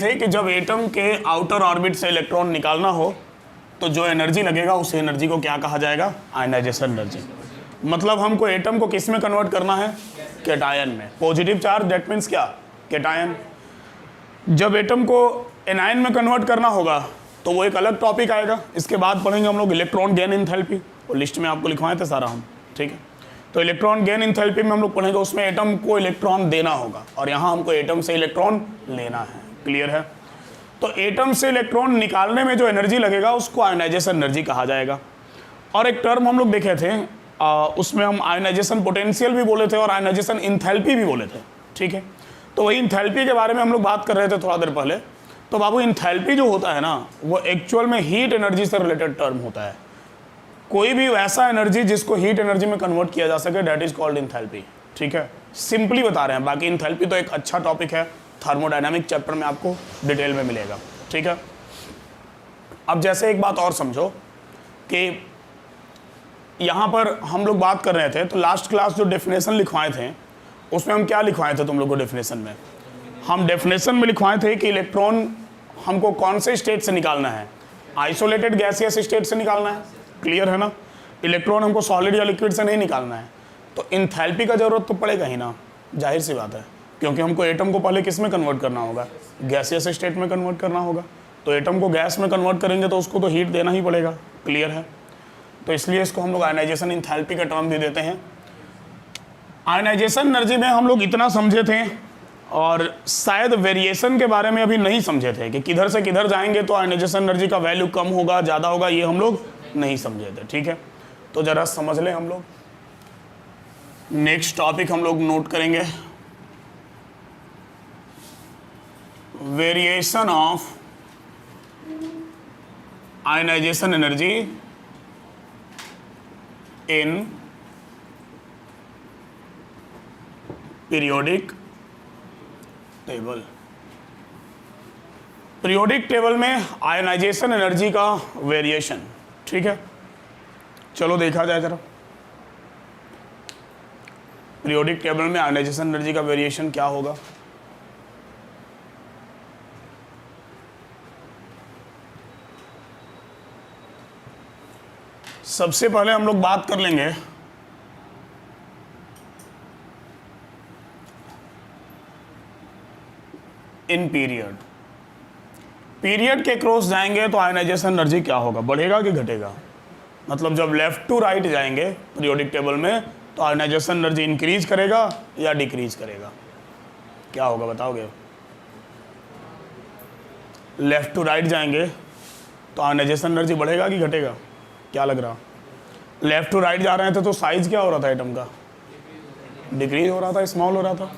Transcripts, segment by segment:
थे कि जब एटम के आउटर ऑर्बिट से इलेक्ट्रॉन निकालना हो तो जो एनर्जी लगेगा उस एनर्जी को क्या कहा जाएगा? Ionization energy. मतलब हमको एटम को किस में कन्वर्ट करना है? कैटायन में। पॉजिटिव चार्ज दैट मीन्स क्या? कैटायन। जब एटम को एनायन में कन्वर्ट करना होगा तो वो एक अलग टॉपिक आएगा। इसके बाद पढ़ेंगे हम लोग इलेक्ट्रॉन गेन एंथैल्पी, और लिस्ट में आपको लिखवाए थे सारा हम, ठीक है। तो इलेक्ट्रॉन गेन एंथैल्पी में हम लोग पढ़ेंगे, उसमें एटम को इलेक्ट्रॉन देना होगा और यहाँ हमको एटम से इलेक्ट्रॉन लेना है। क्लियर है? तो एटम से इलेक्ट्रॉन निकालने में जो एनर्जी लगेगा उसको आयनाइजेशन एनर्जी कहा जाएगा। और एक टर्म हम लोग देखे थे, उसमें हम आयनाइजेशन पोटेंशियल भी बोले थे और आयनाइजेशन इंथैल्पी भी बोले थे, ठीक है। तो वही इंथैल्पी के बारे में हम लोग बात कर रहे थे थोड़ा देर पहले। तो बाबू इंथैल्पी जो होता है ना, वो एक्चुअल में हीट एनर्जी से रिलेटेड टर्म होता है। कोई भी वैसा एनर्जी जिसको हीट एनर्जी में कन्वर्ट किया जा सके, दैट इज कॉल्ड इंथैल्पी, ठीक है। सिंपली बता रहे हैं, बाकी इंथैल्पी तो एक अच्छा टॉपिक है, थर्मोडायनामिक चैप्टर में आपको डिटेल में मिलेगा, ठीक है। अब जैसे एक बात और समझो कि यहाँ पर हम लोग बात कर रहे थे, तो लास्ट क्लास जो डेफिनेशन लिखवाए थे उसमें हम क्या लिखवाए थे तुम लोग को? डेफिनेशन में हम डेफिनेशन में लिखवाए थे कि इलेक्ट्रॉन हमको कौन से स्टेट से निकालना है? आइसोलेटेड गैसियस स्टेट से निकालना है। क्लियर है ना? इलेक्ट्रॉन हमको सॉलिड या लिक्विड से नहीं निकालना है। तो इंथैल्पी का जरूरत तो पड़ेगा ही ना, जाहिर सी बात है, क्योंकि हमको एटम को पहले किस में कन्वर्ट करना होगा? गैसियस स्टेट में कन्वर्ट करना होगा। तो एटम को गैस में कन्वर्ट करेंगे तो उसको तो हीट देना ही पड़ेगा। क्लियर है? तो इसलिए इसको हम लोग आयनाइजेशन इंथैल्पी का टर्म भी देते हैं। आयनाइजेशन एनर्जी में हम लोग इतना समझे थे, और शायद वेरिएशन के बारे में अभी नहीं समझे थे कि किधर से किधर जाएंगे तो आयनाइजेशन एनर्जी का वैल्यू कम होगा ज़्यादा होगा, ये हम लोग नहीं समझे थे, ठीक है। तो ज़रा समझ लें हम लोग। नेक्स्ट टॉपिक हम लोग नोट करेंगे, variation of ionization energy in periodic table. Periodic table में आयनाइजेशन एनर्जी का वेरिएशन, ठीक है। चलो देखा जाए जरा, पीरियोडिक टेबल में आयनाइजेशन एनर्जी का वेरिएशन क्या होगा। सबसे पहले हम लोग बात कर लेंगे इन पीरियड। पीरियड के क्रॉस जाएंगे तो आयनाइजेशन एनर्जी क्या होगा? बढ़ेगा कि घटेगा? मतलब जब लेफ्ट टू राइट जाएंगे पीरियोडिक टेबल में तो आयनाइजेशन एनर्जी इंक्रीज करेगा या डिक्रीज करेगा? क्या होगा बताओगे? लेफ्ट टू राइट जाएंगे तो आयनाइजेशन एनर्जी बढ़ेगा कि घटेगा? क्या लग रहा? लेफ्ट टू राइट जा रहे थे तो साइज क्या हो रहा था एटम का? डिक्रीज हो रहा था, स्मॉल हो रहा था।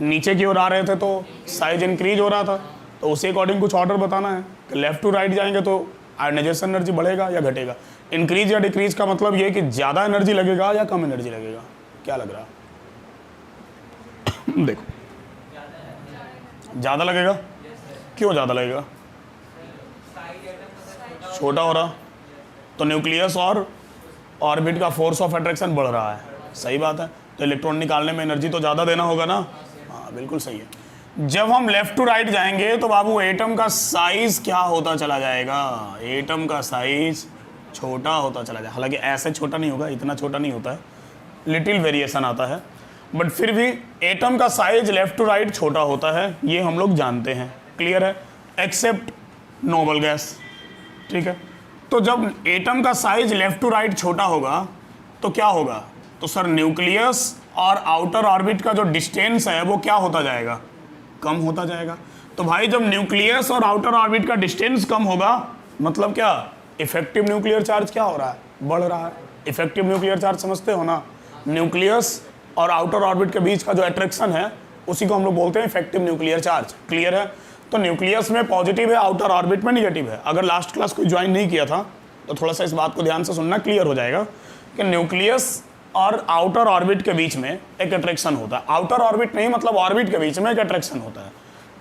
नीचे की ओर आ रहे थे तो साइज इंक्रीज हो रहा था। तो उसी अकॉर्डिंग कुछ ऑर्डर बताना है कि लेफ्ट टू राइट जाएंगे तो आयनाइजेशन एनर्जी बढ़ेगा या घटेगा। इंक्रीज या डिक्रीज का मतलब ये कि ज़्यादा एनर्जी लगेगा या कम एनर्जी लगेगा? क्या लग रहा? देखो, ज़्यादा लगेगा। क्यों ज़्यादा लगेगा? छोटा हो रहा तो न्यूक्लियस और ऑर्बिट का फोर्स ऑफ अट्रैक्शन बढ़ रहा है। सही बात है, तो इलेक्ट्रॉन निकालने में एनर्जी तो ज़्यादा देना होगा ना। हाँ बिल्कुल सही है। जब हम लेफ्ट टू राइट जाएंगे तो बाबू एटम का साइज क्या होता चला जाएगा? एटम का साइज छोटा होता चला जाएगा। हालांकि ऐसे छोटा नहीं होगा, इतना छोटा नहीं होता है, लिटिल वेरिएशन आता है, बट फिर भी एटम का साइज लेफ्ट टू राइट छोटा होता है, ये हम लोग जानते हैं। क्लियर है? एक्सेप्ट नोबल गैस, ठीक है। तो जब एटम का साइज लेफ्ट टू राइट छोटा होगा तो क्या होगा? तो सर न्यूक्लियस और आउटर ऑर्बिट का जो डिस्टेंस है वो क्या होता जाएगा? कम होता जाएगा। तो भाई जब न्यूक्लियस और आउटर ऑर्बिट का डिस्टेंस कम होगा मतलब क्या? इफेक्टिव न्यूक्लियर चार्ज क्या हो रहा है? बढ़ रहा है। इफेक्टिव न्यूक्लियर चार्ज समझते हो ना? न्यूक्लियस और आउटर ऑर्बिट के बीच का जो अट्रैक्शन है उसी को हम लोग बोलते हैं इफेक्टिव न्यूक्लियर चार्ज। क्लियर है? तो न्यूक्लियस में पॉजिटिव है, आउटर ऑर्बिट में निगेटिव है। अगर लास्ट क्लास कोई ज्वाइन नहीं किया था तो थोड़ा सा इस बात को ध्यान से सुनना, क्लियर हो जाएगा कि न्यूक्लियस और आउटर ऑर्बिट के बीच में एक अट्रैक्शन होता है। आउटर ऑर्बिट नहीं, मतलब ऑर्बिट के बीच में एक अट्रैक्शन होता है।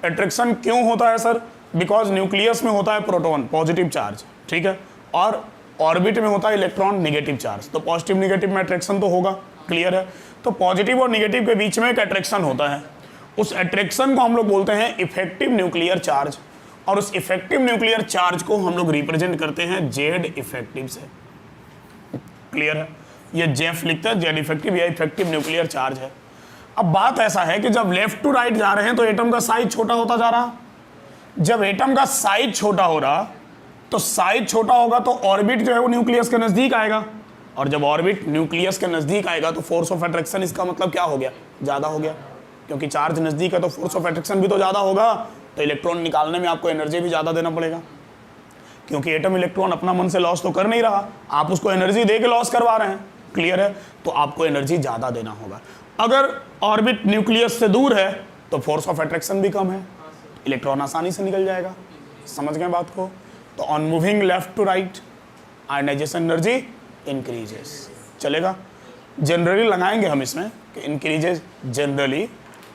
अट्रैक्शन क्यों होता है सर? बिकॉज न्यूक्लियस में होता है प्रोटॉन पॉजिटिव चार्ज, ठीक है, और ऑर्बिट में होता है इलेक्ट्रॉन निगेटिव चार्ज। तो पॉजिटिव निगेटिव में अट्रैक्शन तो होगा। क्लियर है? तो पॉजिटिव और निगेटिव के बीच में एक अट्रैक्शन होता है, उस अट्रैक्शन को हम लोग बोलते हैं इफेक्टिव न्यूक्लियर चार्ज, और उस इफेक्टिव न्यूक्लियर चार्ज को हम लोग रिप्रेजेंट करते हैं जेड इफेक्टिव से। क्लियर है? ये जेफ लिखता है, जेड इफेक्टिव, ये इफेक्टिव न्यूक्लियर चार्ज है। अब बात ऐसा है कि जब लेफ्ट टू राइट जा रहे हैं तो एटम का साइज छोटा होता जा रहा। जब एटम का साइज छोटा हो रहा तो साइज छोटा होगा तो ऑर्बिट जो है वो न्यूक्लियस के नजदीक आएगा, और जब ऑर्बिट न्यूक्लियस के नजदीक आएगा तो फोर्स ऑफ अट्रैक्शन इसका मतलब क्या हो गया? ज्यादा हो गया, क्योंकि चार्ज नजदीक है तो फोर्स ऑफ अट्रैक्शन भी तो ज्यादा होगा, तो इलेक्ट्रॉन निकालने में आपको एनर्जी भी ज्यादा देना पड़ेगा, क्योंकि एटम इलेक्ट्रॉन अपना मन से लॉस तो कर नहीं रहा, आप उसको एनर्जी दे के लॉस करवा रहे हैं। क्लियर है? तो आपको एनर्जी ज्यादा देना होगा। अगर ऑर्बिट न्यूक्लियस से दूर है तो फोर्स ऑफ अट्रैक्शन भी कम है, इलेक्ट्रॉन आसानी से निकल जाएगा। समझ गए बात को? तो on moving left to right ionization energy increases. चलेगा? जनरली लगाएंगे हम इसमें कि इंक्रीजेस जनरली,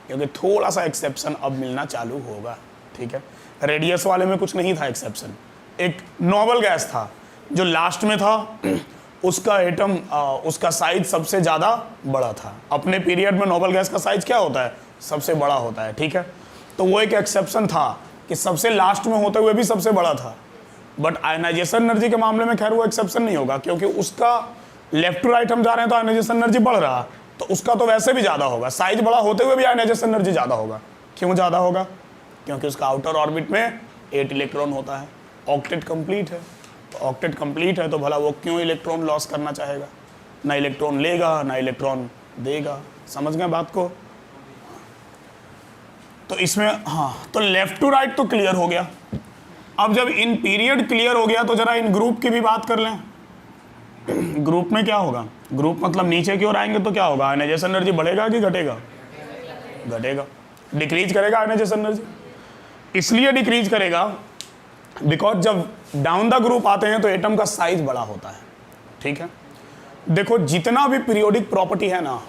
क्योंकि थोड़ा सा एक्सेप्शन अब मिलना चालू होगा। ठीक है? रेडियस वाले में कुछ नहीं था एक्सेप्शन, एक नोबल गैस था जो लास्ट में था, उसका एटम उसका साइज सबसे ज़्यादा बड़ा था। अपने पीरियड में नोबल गैस का साइज क्या होता है? सबसे बड़ा होता है। ठीक है? तो वो एक एक्सेप्शन था कि सबसे लास्ट में होते हुए भी सबसे बड़ा था। बट आयनाइजेशन एनर्जी के मामले में खैर वो एक्सेप्शन नहीं होगा, क्योंकि उसका लेफ्ट टू राइट हम जा रहे हैं तो आयनाइजेशन एनर्जी बढ़ रहा, तो उसका तो वैसे भी ज़्यादा होगा, साइज बड़ा होते हुए भी आयनाइजेशन एनर्जी ज़्यादा होगा। क्यों ज़्यादा होगा? क्योंकि उसका आउटर ऑर्बिट में 8 इलेक्ट्रॉन होता है, ऑक्टेट कंप्लीट है। तो ऑक्टेट कंप्लीट है तो भला वो क्यों इलेक्ट्रॉन लॉस करना चाहेगा? ना इलेक्ट्रॉन लेगा ना इलेक्ट्रॉन देगा। समझ गए बात को? तो इसमें हाँ, तो लेफ्ट टू राइट तो क्लियर हो गया। अब जब इन पीरियड क्लियर हो गया तो जरा इन ग्रुप की भी बात कर लें। ग्रुप में क्या होगा? ग्रुप मतलब नीचे की ओर आएंगे तो क्या होगा? आयनाइजेशन एनर्जी बढ़ेगा कि घटेगा? घटेगा। डिक्रीज करेगा आयनाइजेशन एनर्जी। इसलिए डिक्रीज करेगा बिकॉज जब डाउन द ग्रुप आते हैं तो एटम का साइज बड़ा होता है। ठीक है? देखो जितना भी पीरियोडिक प्रॉपर्टी है ना,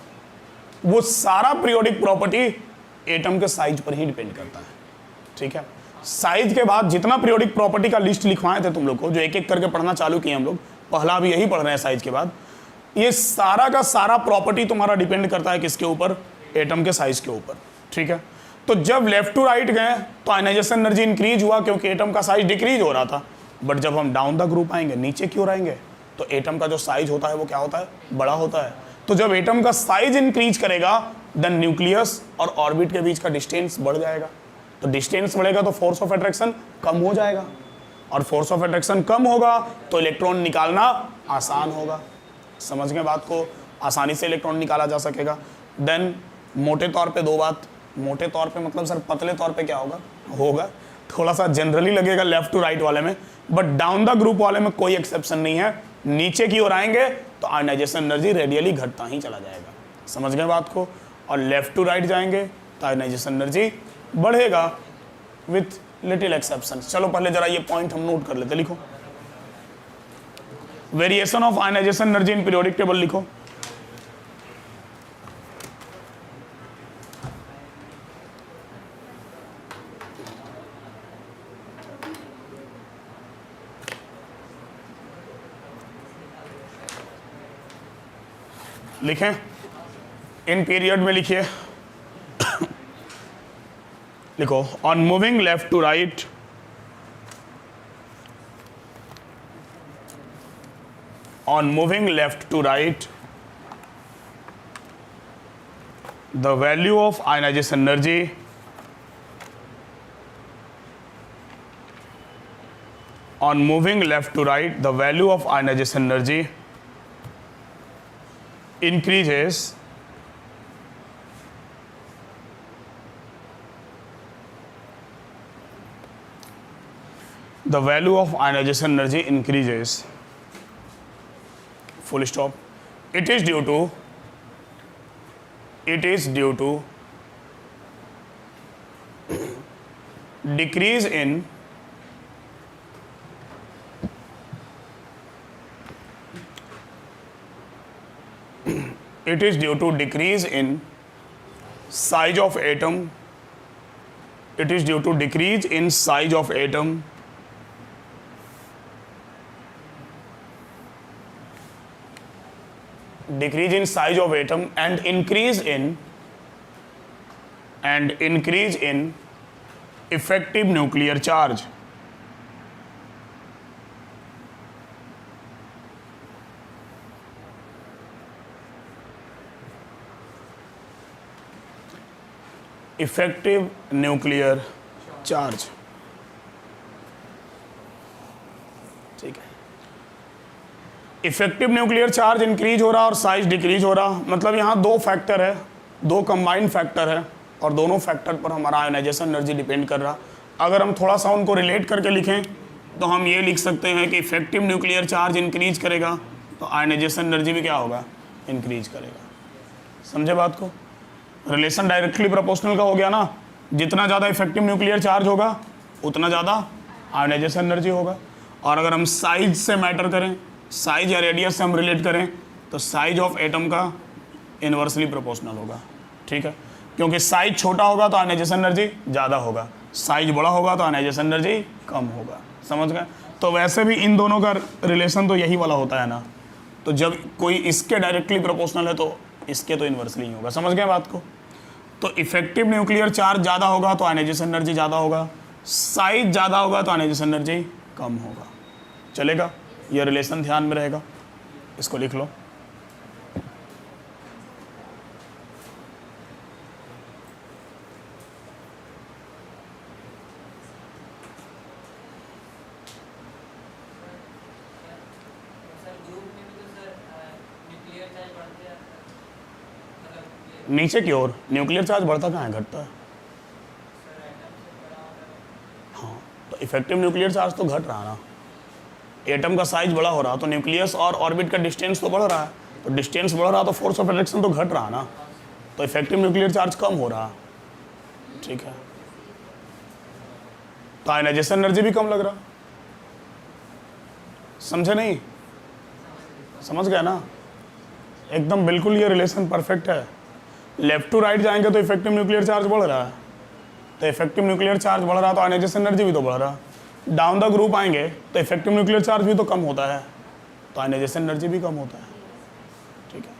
वो सारा पीरियोडिक प्रॉपर्टी एटम के साइज पर ही डिपेंड करता है। ठीक है? साइज के बाद जितना पीरियोडिक प्रॉपर्टी का लिस्ट लिखवाए थे तुम लोग को, जो एक एक करके पढ़ना चालू किए हम लोग, पहला भी यही पढ़ रहे हैं साइज के बाद, ये सारा का सारा प्रॉपर्टी तुम्हारा डिपेंड करता है किसके ऊपर? एटम के साइज के ऊपर। ठीक है? तो जब लेफ्ट टू राइट गए तो आयनाइजेशन एनर्जी इंक्रीज हुआ क्योंकि एटम का साइज डिक्रीज हो रहा था। बट जब हम डाउन द ग्रुप आएंगे, नीचे की ओर आएंगे, तो एटम का जो साइज होता है वो क्या होता है? बड़ा होता है। तो जब एटम का साइज इंक्रीज करेगा देन न्यूक्लियस और ऑर्बिट के बीच का डिस्टेंस बढ़ जाएगा। तो डिस्टेंस बढ़ेगा तो फोर्स ऑफ अट्रैक्शन कम हो जाएगा, और फोर्स ऑफ अट्रैक्शन कम होगा तो इलेक्ट्रॉन निकालना आसान होगा। समझ गए बात को? आसानी से इलेक्ट्रॉन निकाला जा सकेगा। देन मोटे तौर पे दो बात, मोटे तौर पे मतलब सर पतले तौर पे क्या होगा? थोड़ा सा जनरली लगेगा लेफ्ट टू राइट वाले में, बट डाउन द ग्रुप वाले में कोई एक्सेप्शन नहीं है। नीचे की ओर आएंगे तो आयनाइजेशन एनर्जी रेडियली घटता ही चला जाएगा। समझ गए बात को? और लेफ्ट टू राइट जाएंगे तो आयनाइजेशन एनर्जी बढ़ेगा विथ लिटिल एक्सेप्शन। चलो पहले जरा ये पॉइंट हम नोट कर लेते। लिखो variation of ionization energy in periodic table. लिखो लिखें, इन पीरियड में लिखिए। लिखो on moving left to right on moving left to right, the value of ionization energy on moving left to right, the value of ionization energy increases the value of ionization energy increases, full stop. It is due to decrease in size of atom. It is due to decrease in size of atom and increase and increase in effective nuclear charge. Effective nuclear charge. ठीक है, effective nuclear charge increase हो रहा और size decrease हो रहा, मतलब यहाँ दो फैक्टर है, दो कंबाइंड फैक्टर है और दोनों फैक्टर पर हमारा आयोनाइजेशन एनर्जी डिपेंड कर रहा। अगर हम थोड़ा सा उनको रिलेट करके लिखें तो हम ये लिख सकते हैं कि इफेक्टिव न्यूक्लियर चार्ज इंक्रीज करेगा तो आयोनाइजेशन एनर्जी भी क्या होगा, इंक्रीज करेगा। समझे बात को? रिलेशन डायरेक्टली प्रोपोर्शनल का हो गया ना, जितना ज़्यादा इफेक्टिव न्यूक्लियर चार्ज होगा उतना ज़्यादा आयोनाइजेशन एनर्जी होगा। और अगर हम साइज से मैटर करें, साइज या रेडियस से हम रिलेट करें तो साइज ऑफ एटम का इन्वर्सली प्रोपोर्शनल होगा। ठीक है, क्योंकि साइज छोटा होगा तो आयोनाइजेशन एनर्जी ज़्यादा होगा, साइज बड़ा होगा तो आयोनाइजेशन एनर्जी कम होगा। समझ गए? तो वैसे भी इन दोनों का रिलेशन तो यही वाला होता है ना, तो जब कोई इसके डायरेक्टली प्रोपोर्शनल है तो इसके तो इन्वर्सली ही होगा। समझ गए बात को? तो इफेक्टिव न्यूक्लियर चार्ज ज़्यादा होगा तो आयोनाइजेशन एनर्जी ज़्यादा होगा, साइज ज़्यादा होगा तो आयोनाइजेशन एनर्जी कम होगा। चलेगा? ये रिलेशन ध्यान में रहेगा, इसको लिख लो। नीचे की ओर न्यूक्लियर चार्ज बढ़ता कहाँ है, घटता है। हाँ, तो इफेक्टिव न्यूक्लियर चार्ज तो घट रहा ना, एटम का साइज बड़ा हो रहा तो न्यूक्लियस और ऑर्बिट का डिस्टेंस तो बढ़ रहा है, तो डिस्टेंस बढ़ रहा तो फोर्स ऑफ अट्रैक्शन तो घट रहा ना, तो इफेक्टिव न्यूक्लियर चार्ज कम हो रहा। ठीक है, तो आयोनाइजेशन एनर्जी भी कम लग रहा। समझे नहीं? समझ गया ना? एकदम बिल्कुल ये रिलेशन परफेक्ट है। लेफ्ट टू राइट जाएंगे तो इफेक्टिव न्यूक्लियर चार्ज बढ़ रहा है, तो इफेक्टिव न्यूक्लियर चार्ज बढ़ रहा तो आयोनाइजेशन एनर्जी भी तो बढ़ रहा। डाउन द ग्रुप आएंगे तो इफेक्टिव न्यूक्लियर चार्ज भी तो कम होता है, तो आयोनाइजेशन एनर्जी भी कम होता है। ठीक है,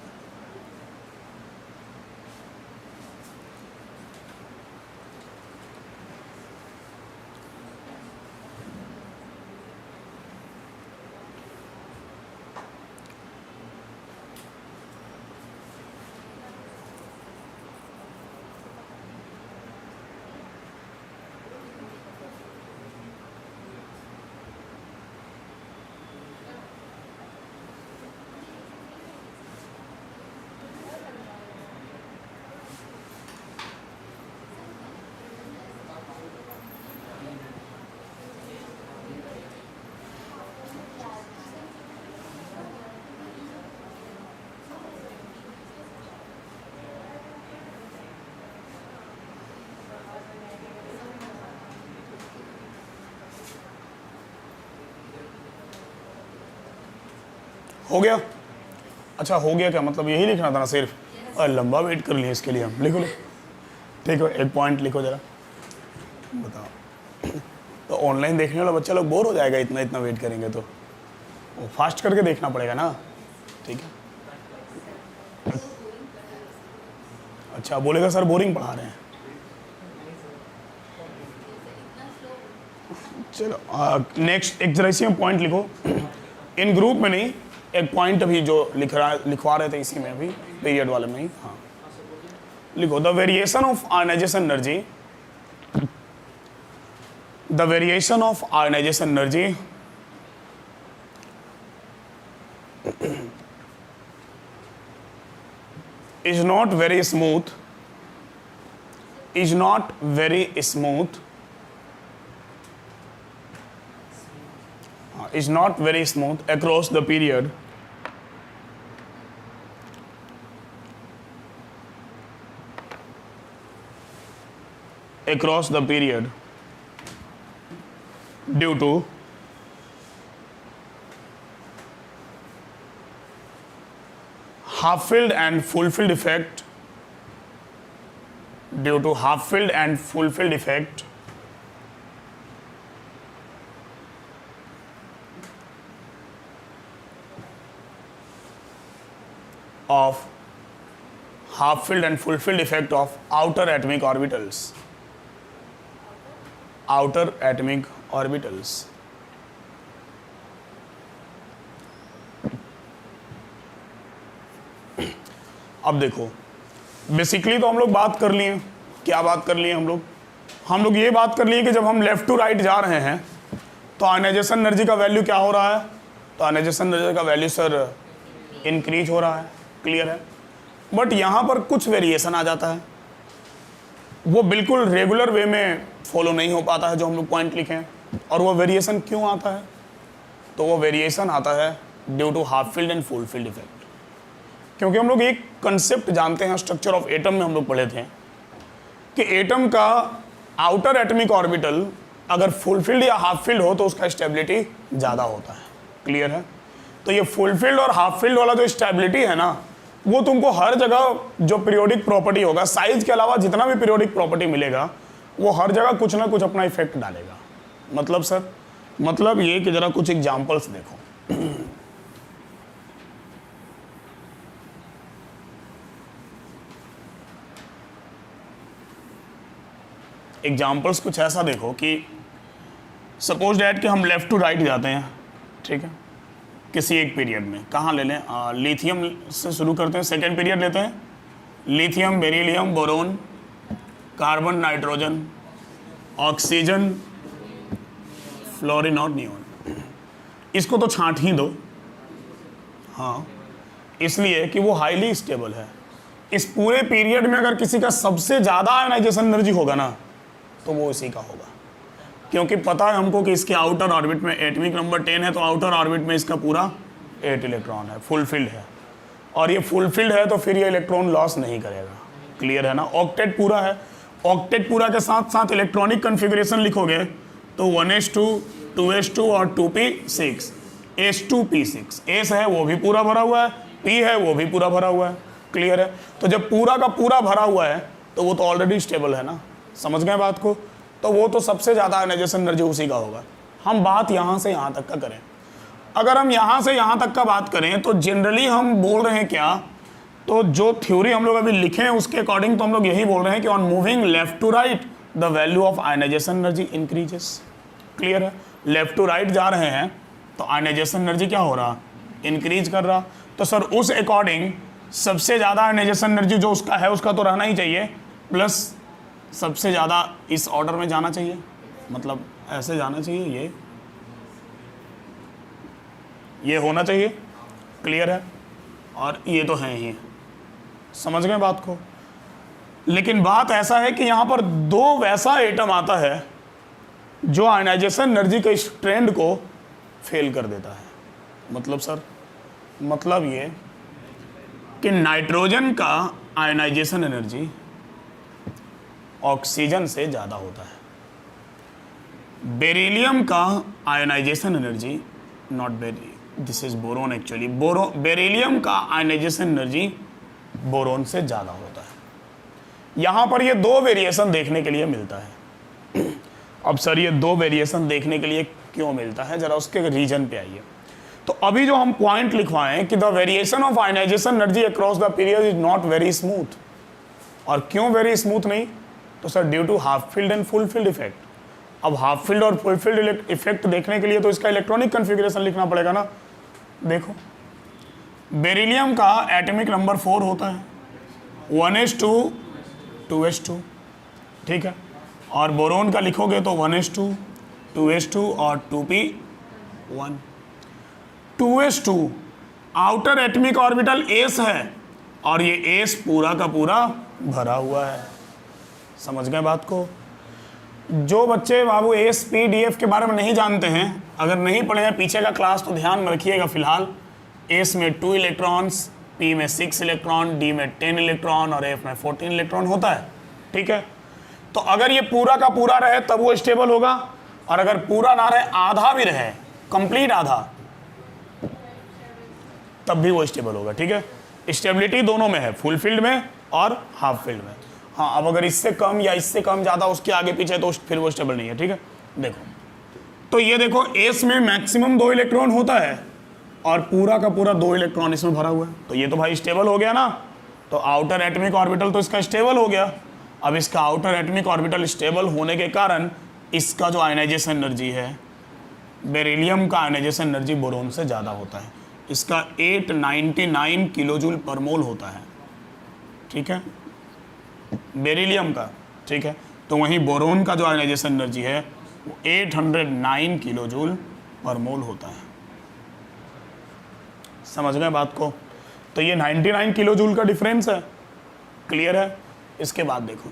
हो गया? अच्छा, हो गया क्या मतलब यही लिखना था ना सिर्फ? और लंबा वेट कर लिया इसके लिए हम। लिखो लो, ठीक है, एक पॉइंट लिखो जरा, बताओ। तो ऑनलाइन देखने वाला बच्चा लोग बोर हो जाएगा, इतना इतना वेट करेंगे तो वो फास्ट करके देखना पड़ेगा ना। ठीक है, अच्छा बोलेगा सर बोरिंग पढ़ा रहे हैं। चलो नेक्स्ट एक जरा इसी में पॉइंट लिखो, इन ग्रुप में नहीं, एक पॉइंट अभी जो लिखवा रहे थे इसी में अभी पीरियड वाले में ही। हाँ लिखो, the variation of ionization energy, the variation of ionization energy is not very smooth, is not very smooth, is not very smooth across the period, across the period due to half-filled and fulfilled effect, due to half-filled and fulfilled effect of half filled and fulfilled effect of outer atomic orbitals, outer atomic orbitals. अब देखो, basically तो हम लोग बात कर लिए, क्या बात कर लिए हम लोग ये बात कर लिए कि जब हम लेफ्ट टू राइट जा रहे हैं तो आयनाइजेशन एनर्जी का वैल्यू क्या हो रहा है, तो आयनाइजेशन एनर्जी का वैल्यू सर इंक्रीज हो रहा है, क्लियर है। बट यहाँ पर कुछ वेरिएशन आ जाता है, वो बिल्कुल रेगुलर वे में फॉलो नहीं हो पाता है जो हम लोग पॉइंट लिखे हैं। और वो वेरिएशन क्यों आता है, तो वो वेरिएशन आता है due to half filled and full filled effect. क्योंकि हम लोग एक कंसेप्ट जानते हैं, स्ट्रक्चर ऑफ एटम में हम लोग पढ़े थे कि एटम का आउटर एटमिक ऑर्बिटल अगर फुलफिल्ड या हाफ फील्ड हो तो उसका स्टेबिलिटी ज़्यादा होता है, क्लियर है। तो ये फुलफिल्ड और हाफ फील्ड वाला जो स्टेबिलिटी है ना, वो तुमको हर जगह जो पीरियोडिक प्रॉपर्टी होगा, साइज के अलावा जितना भी पीरियोडिक प्रॉपर्टी मिलेगा, वो हर जगह कुछ ना कुछ अपना इफेक्ट डालेगा। मतलब सर, मतलब ये कि जरा कुछ एग्जाम्पल्स देखो। एग्जाम्पल्स कुछ ऐसा देखो कि सपोज डैट कि हम लेफ्ट टू राइट जाते हैं, ठीक है, किसी एक पीरियड में। कहाँ ले लें, लिथियम से शुरू करते हैं, सेकेंड पीरियड लेते हैं। Lithium, beryllium, boron, carbon, nitrogen, oxygen, fluorine और नियोन। इसको तो छांट ही दो, हाँ, इसलिए कि वो हाईली स्टेबल है। इस पूरे पीरियड में अगर किसी का सबसे ज़्यादा आयनाइजेशन एनर्जी होगा ना, तो वो इसी का होगा। क्योंकि पता है हमको कि इसके आउटर ऑर्बिट में एटमिक नंबर 10 है, तो आउटर ऑर्बिट में इसका पूरा 8 इलेक्ट्रॉन है, फुलफिल्ड है। और ये फुलफिल्ड है तो फिर ये इलेक्ट्रॉन लॉस नहीं करेगा, क्लियर है ना। ऑक्टेट पूरा है, ऑक्टेट पूरा के साथ साथ इलेक्ट्रॉनिक कन्फिग्रेशन लिखोगे तो 1s2, 2s2 और 2p6, s2p6। एस है वो भी पूरा भरा हुआ है, p है वो भी पूरा भरा हुआ है, क्लियर है। तो जब पूरा का पूरा भरा हुआ है तो वो तो ऑलरेडी स्टेबल है ना, समझ गए बात को। तो वो तो सबसे ज़्यादा आयनाइजेशन एनर्जी उसी का होगा। हम बात यहाँ से यहाँ तक का करें, अगर हम यहाँ से यहाँ तक का बात करें तो जनरली हम बोल रहे हैं क्या, तो जो थ्योरी हम लोग अभी लिखे हैं उसके अकॉर्डिंग तो हम लोग यही बोल रहे हैं कि on moving left to right the value of ionization energy increases, clear है। लेफ्ट टू राइट जा रहे हैं तो आयनाइजेशन एनर्जी क्या हो रहा, इंक्रीज कर रहा। तो सर उस अकॉर्डिंग सबसे ज़्यादा आयनाइजेशन एनर्जी जो उसका है उसका तो रहना ही चाहिए, प्लस सबसे ज़्यादा इस ऑर्डर में जाना चाहिए, मतलब ऐसे जाना चाहिए, ये होना चाहिए, क्लियर है। और ये तो है ही, समझ गए बात को। लेकिन बात ऐसा है कि यहाँ पर दो वैसा एटम आता है जो आयनाइजेशन एनर्जी के इस ट्रेंड को फेल कर देता है। मतलब सर, मतलब ये कि नाइट्रोजन का आयनाइजेशन एनर्जी ऑक्सीजन से ज़्यादा होता है। बेरिलियम का ionization energy, not very, this is boron actually, beryllium का आयनाइजेशन एनर्जी बोरोन से ज़्यादा होता है। यहाँ पर ये दो वेरिएशन देखने के लिए मिलता है। अब सर ये दो वेरिएशन देखने के लिए क्यों मिलता है, ज़रा उसके रीजन पे आइए। तो अभी जो हम पॉइंट लिखवाएं कि the variation of ionization energy across the period is not very smooth. और क्यों वेरी स्मूथ नहीं, तो sir due to half filled and full filled effect. अब हाफ फील्ड और फुल फील्ड इफेक्ट देखने के लिए तो इसका इलेक्ट्रॉनिक कन्फिग्रेशन लिखना पड़ेगा ना। देखो, बेरिलियम का एटॉमिक नंबर 4 होता है, 1s2, 2s2, ठीक है। और बोरोन का लिखोगे तो 1s2, 2s2 और 2p1। 2s2 outer atomic orbital S है और ये एस पूरा का पूरा भरा हुआ है, समझ गए बात को। जो बच्चे बाबू एस पी डी एफ के बारे में नहीं जानते हैं, अगर नहीं पढ़े हैं पीछे का क्लास तो ध्यान में रखिएगा। फिलहाल एस में 2 इलेक्ट्रॉन्स, पी में 6 इलेक्ट्रॉन, डी में 10 इलेक्ट्रॉन और एफ में 14 इलेक्ट्रॉन होता है, ठीक है। तो अगर ये पूरा का पूरा रहे तब वो स्टेबल होगा, और अगर पूरा ना रहे, आधा भी रहे, कंप्लीट आधा, तब भी वो स्टेबल होगा, ठीक है। स्टेबिलिटी दोनों में है, फुल फील्ड में और हाफ फील्ड में। हाँ, अब अगर इससे कम या इससे कम ज़्यादा उसके आगे पीछे तो फिर वो स्टेबल नहीं है, ठीक है। देखो, तो ये देखो, एस में मैक्सिमम 2 इलेक्ट्रॉन होता है और पूरा का पूरा 2 इलेक्ट्रॉन इसमें भरा हुआ है, तो ये तो भाई स्टेबल हो गया ना। तो आउटर एटॉमिक ऑर्बिटल तो इसका स्टेबल हो गया। अब इसका आउटर एटॉमिक ऑर्बिटल स्टेबल होने के कारण इसका जो आयनाइजेशन एनर्जी है, बेरिलियम का आयनाइजेशन एनर्जी बोरोन से ज़्यादा होता है। इसका 899 किलो जूल पर मोल होता है, ठीक है, बेरिलियम का, ठीक है। तो वहीं बोरोन का जो आयनाइजेशन एनर्जी है वो 809 किलो जूल पर मोल होता है। समझ गए बात को? तो ये 99 किलो जूल का डिफरेंस है। क्लियर है? इसके बाद देखो,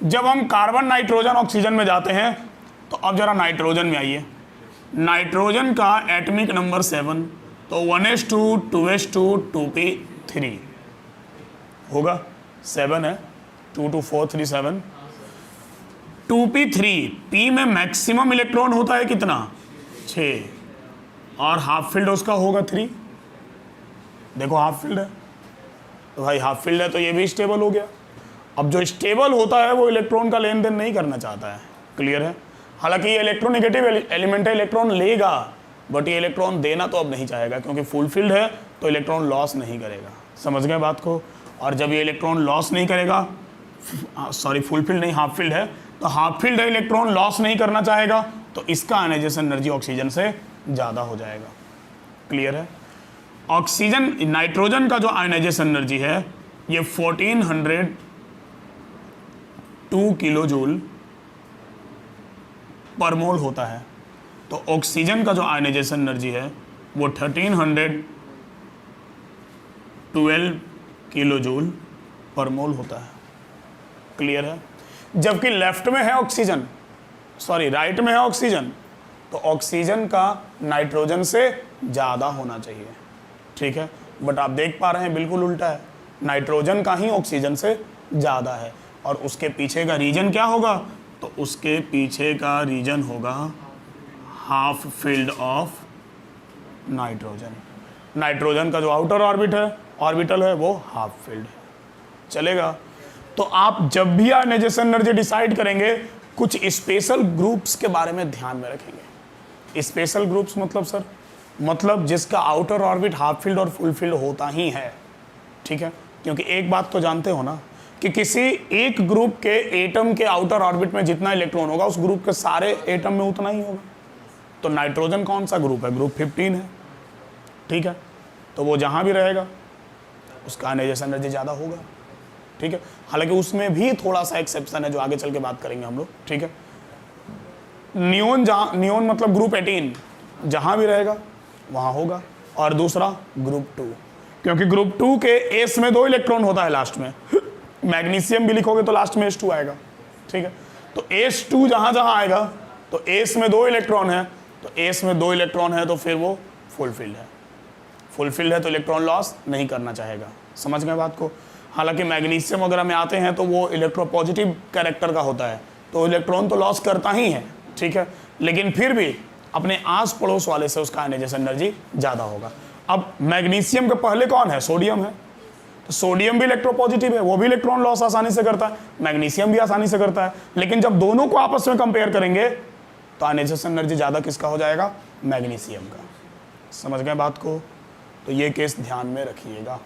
जब हम कार्बन, नाइट्रोजन, ऑक्सीजन में जाते हैं, तो अब जरा नाइट्रोजन में आइए। नाइट्रोजन का एटॉमिक नंबर 7, तो 1s2 2s2 2p3 होगा। 7 है, 2 2 4 3 7, 2p3। p में मैक्सिमम इलेक्ट्रॉन होता है कितना? 6, और हाफ फील्ड उसका होगा 3। देखो हाफ फील्ड है, तो भाई हाफ फील्ड है तो ये भी स्टेबल हो गया। अब जो स्टेबल होता है वो इलेक्ट्रॉन का लेन देन नहीं करना चाहता है। क्लियर है? हालांकि ये इलेक्ट्रोनेगेटिव एलिमेंट है, इलेक्ट्रॉन लेगा, बट ये इलेक्ट्रॉन देना तो अब नहीं चाहेगा, क्योंकि फुल फील्ड है तो इलेक्ट्रॉन लॉस नहीं करेगा। समझ गए बात को? और जब ये इलेक्ट्रॉन लॉस नहीं करेगा, सॉरी फुल फील्ड नहीं, हाफ फील्ड है, तो हाफ फील्ड है, इलेक्ट्रॉन लॉस नहीं करना चाहेगा, तो इसका आयनाइजेशन एनर्जी ऑक्सीजन से ज़्यादा हो जाएगा। क्लियर है? ऑक्सीजन, नाइट्रोजन का जो आयनाइजेशन एनर्जी है ये 1402 किलो जूल पर मोल होता है। तो ऑक्सीजन का जो आयनाइजेशन एनर्जी है वो 1312 किलो जूल पर मोल होता है। क्लियर है? जबकि लेफ्ट में है ऑक्सीजन, सॉरी राइट में है ऑक्सीजन, तो ऑक्सीजन का नाइट्रोजन से ज़्यादा होना चाहिए, ठीक है। बट आप देख पा रहे हैं बिल्कुल उल्टा है, नाइट्रोजन का ही ऑक्सीजन से ज़्यादा है। और उसके पीछे का रीजन क्या होगा? तो उसके पीछे का रीजन होगा half field of nitrogen. Nitrogen का जो आउटर ऑर्बिटल है वो हाफ फील्ड है। चलेगा? तो आप जब भी आयनाइजेशन एनर्जी डिसाइड करेंगे, कुछ स्पेशल ग्रुप्स के बारे में ध्यान में रखेंगे। स्पेशल ग्रुप्स मतलब सर, मतलब जिसका आउटर ऑर्बिट हाफ फील्ड और फुल फील्ड होता ही है, ठीक है। क्योंकि एक बात तो जानते हो ना कि किसी एक ग्रुप के एटम के आउटर ऑर्बिट में जितना इलेक्ट्रॉन होगा उस ग्रुप के सारे एटम में उतना ही होगा। तो नाइट्रोजन कौन सा ग्रुप है? ग्रुप 15 है, ठीक है। तो वो जहाँ भी रहेगा उसका आयनाइजेशन एनर्जी ज़्यादा होगा, ठीक है। हालांकि उसमें भी थोड़ा सा एक्सेप्शन है जो आगे चल के बात करेंगे हम लोग, ठीक है। नियोन मतलब ग्रुप 18 जहाँ भी रहेगा वहाँ होगा। और दूसरा ग्रुप 2, क्योंकि ग्रुप 2 के एस में 2 इलेक्ट्रॉन होता है लास्ट में। मैग्नीशियम भी लिखोगे तो लास्ट में S2 आएगा, ठीक है। तो S2 जहाँ जहाँ आएगा तो एस में 2 इलेक्ट्रॉन है, तो एस में 2 इलेक्ट्रॉन है तो फिर वो फुल फील्ड है। फुल फील्ड है तो इलेक्ट्रॉन लॉस नहीं करना चाहेगा। समझ गए बात को? हालांकि मैग्नीशियम वगैरह में आते हैं तो वो इलेक्ट्रोपॉजिटिव कैरेक्टर का होता है, तो इलेक्ट्रॉन तो लॉस करता ही है, ठीक है। लेकिन फिर भी अपने आस पड़ोस वाले से उसका आयनाइजेशन एनर्जी ज़्यादा होगा। अब मैग्नीशियम के पहले कौन है? सोडियम है। तो सोडियम भी इलेक्ट्रोपॉजिटिव है, वो भी इलेक्ट्रॉन लॉस आसानी से करता है, मैग्नीशियम भी आसानी से करता है। लेकिन जब दोनों को आपस में कंपेयर करेंगे तो आयनाइजेशन एनर्जी ज़्यादा किसका हो जाएगा? मैग्नीशियम का। समझ गए बात को? तो ये केस ध्यान में रखिएगा।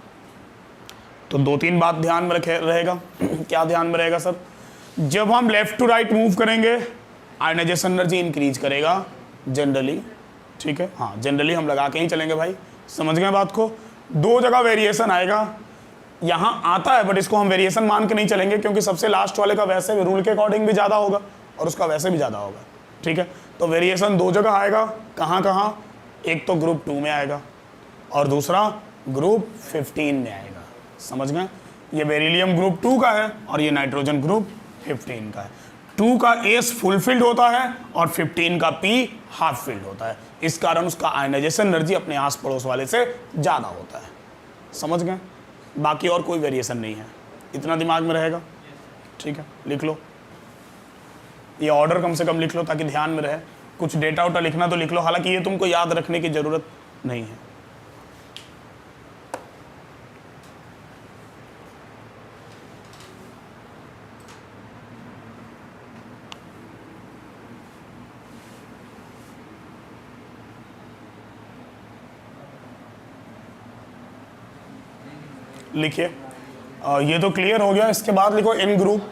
तो 2-3 बात ध्यान में रहेगा। क्या ध्यान में रहेगा सर? जब हम लेफ्ट टू राइट मूव करेंगे आयनाइजेशन एनर्जी इंक्रीज करेगा जनरली, ठीक है। हाँ, जनरली हम लगा के ही चलेंगे भाई। समझ गए बात को? 2 जगह वेरिएशन आएगा, यहाँ आता है बट इसको हम वेरिएशन मान के नहीं चलेंगे, क्योंकि सबसे लास्ट वाले का वैसे भी रूल के अकॉर्डिंग भी ज़्यादा होगा और उसका वैसे भी ज़्यादा होगा, ठीक है। तो वेरिएशन 2 जगह आएगा। कहाँ कहाँ? एक तो ग्रुप 2 में आएगा और दूसरा ग्रुप 15 में आएगा। समझ गए? ये बेरिलियम ग्रुप 2 का है और ये नाइट्रोजन ग्रुप 15 का है। 2 का एस फुल फील्ड होता है और 15 का पी हाफ फील्ड होता है। इस कारण उसका आयनाइजेशन एनर्जी अपने आस पड़ोस वाले से ज़्यादा होता है। समझ गए? बाकी और कोई वेरिएशन नहीं है। इतना दिमाग में रहेगा, ठीक है। लिख लो, ये ऑर्डर कम से कम लिख लो ताकि ध्यान में रहे। कुछ डेटा वोटा लिखना तो लिख लो, हालांकि ये तुमको याद रखने की ज़रूरत नहीं है। लिखिए, ये तो क्लियर हो गया। इसके बाद लिखो इन ग्रुप।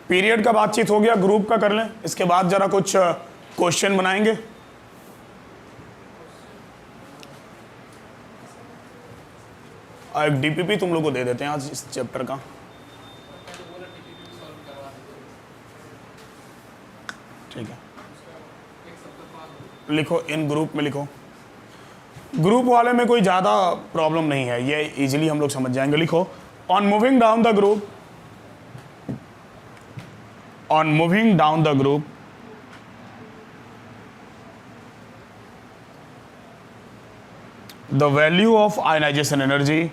पीरियड का बातचीत हो गया, ग्रुप का कर लें। इसके बाद जरा कुछ क्वेश्चन बनाएंगे। एक डीपीपी तुम लोग को दे देते हैं आज इस चैप्टर का। ठीक है, लिखो इन ग्रुप में लिखो। ग्रुप वाले में कोई ज़्यादा प्रॉब्लम नहीं है, ये इजीली हम लोग समझ जाएंगे। लिखो on moving down the group, on moving down the group the value of ionization energy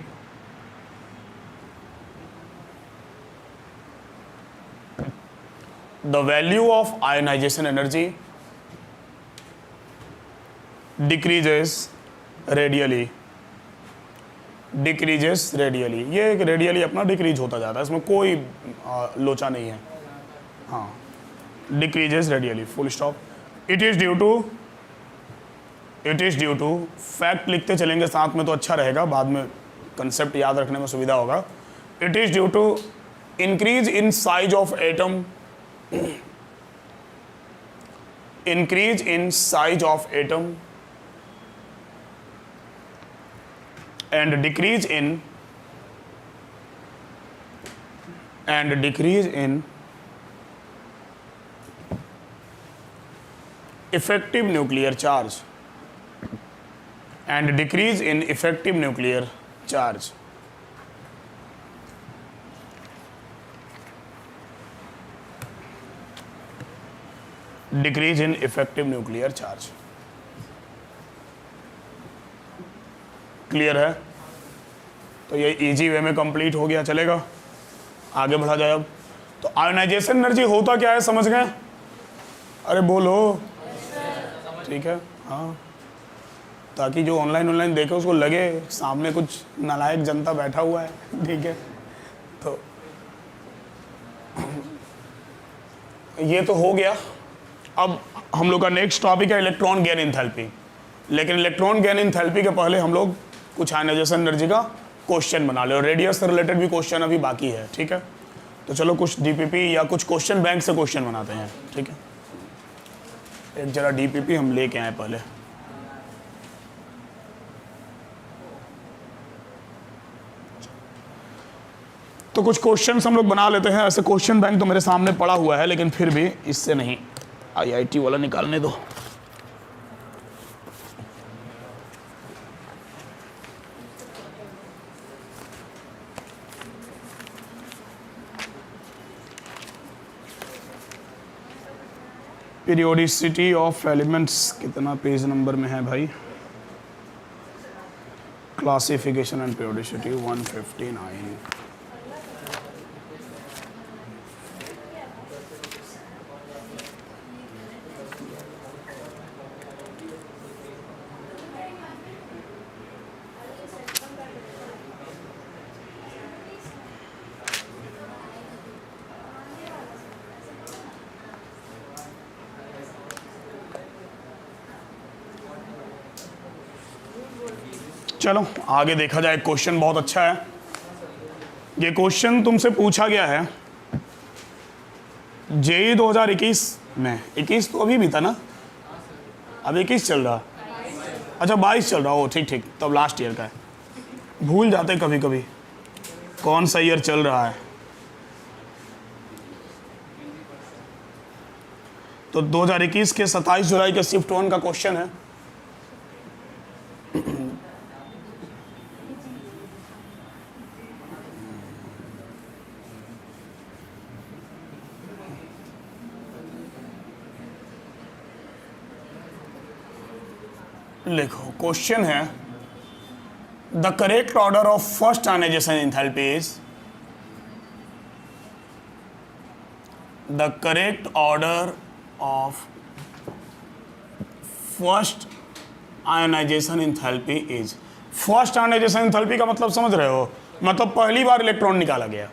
the value of ionization energy decreases radially, decreases radially। ये एक रेडियली अपना डिक्रीज होता जाता है, इसमें कोई लोचा नहीं है। हाँ, decreases radially, full stop. It is due to fact लिखते चलेंगे साथ में तो अच्छा रहेगा, बाद में कंसेप्ट याद रखने में सुविधा होगा। It is due to increase in size of atom, increase in size of atom and decrease in effective nuclear charge and decrease in effective nuclear charge। Decrease in effective nuclear charge. Clear है? तो ये easy way में complete हो गया, चलेगा। आगे बढ़ा जाए अब। तो आयोनाइजेशन एनर्जी होता क्या है, समझ गए? अरे बोलो। ठीक है, हाँ, ताकि जो ऑनलाइन देखे उसको लगे सामने कुछ नालायक जनता बैठा हुआ है। ठीक है, तो ये तो हो गया। अब हम लोग का नेक्स्ट टॉपिक है इलेक्ट्रॉन गेन एंथैल्पी। लेकिन इलेक्ट्रॉन गेन एंथैल्पी के पहले हम लोग कुछ आयनाइजेशन एनर्जी का क्वेश्चन बना ले, और रेडियस से रिलेटेड भी क्वेश्चन अभी बाकी है। ठीक है, तो चलो कुछ डीपीपी या कुछ क्वेश्चन बैंक से क्वेश्चन बनाते हैं। ठीक है, एक जरा डीपीपी हम लेके आए पहले। तो कुछ क्वेश्चन हम लोग बना लेते हैं। ऐसे क्वेश्चन बैंक तो मेरे सामने पड़ा हुआ है, लेकिन फिर भी इससे नहीं, आईआईटी वाला निकालने दो। पीरियोडिसिटी ऑफ एलिमेंट्स कितना पेज नंबर में है भाई? Classification and periodicity 159। चलो आगे देखा जाए। क्वेश्चन बहुत अच्छा है। ये क्वेश्चन तुमसे पूछा गया है जेई 2021 में। 21 तो अभी भी था ना? अब 21 चल रहा? अच्छा 22 चल रहा हो। ठीक ठीक, तब लास्ट ईयर का है। भूल जाते कभी कभी कौन सा ईयर चल रहा है। तो 2021 के 27 जुलाई के शिफ्ट 1 का क्वेश्चन है। लिखो, क्वेश्चन है the correct order of first ionization enthalpy is, the correct order of first ionization enthalpy is. First ionization enthalpy का मतलब समझ रहे हो? मतलब पहली बार इलेक्ट्रॉन निकाला गया,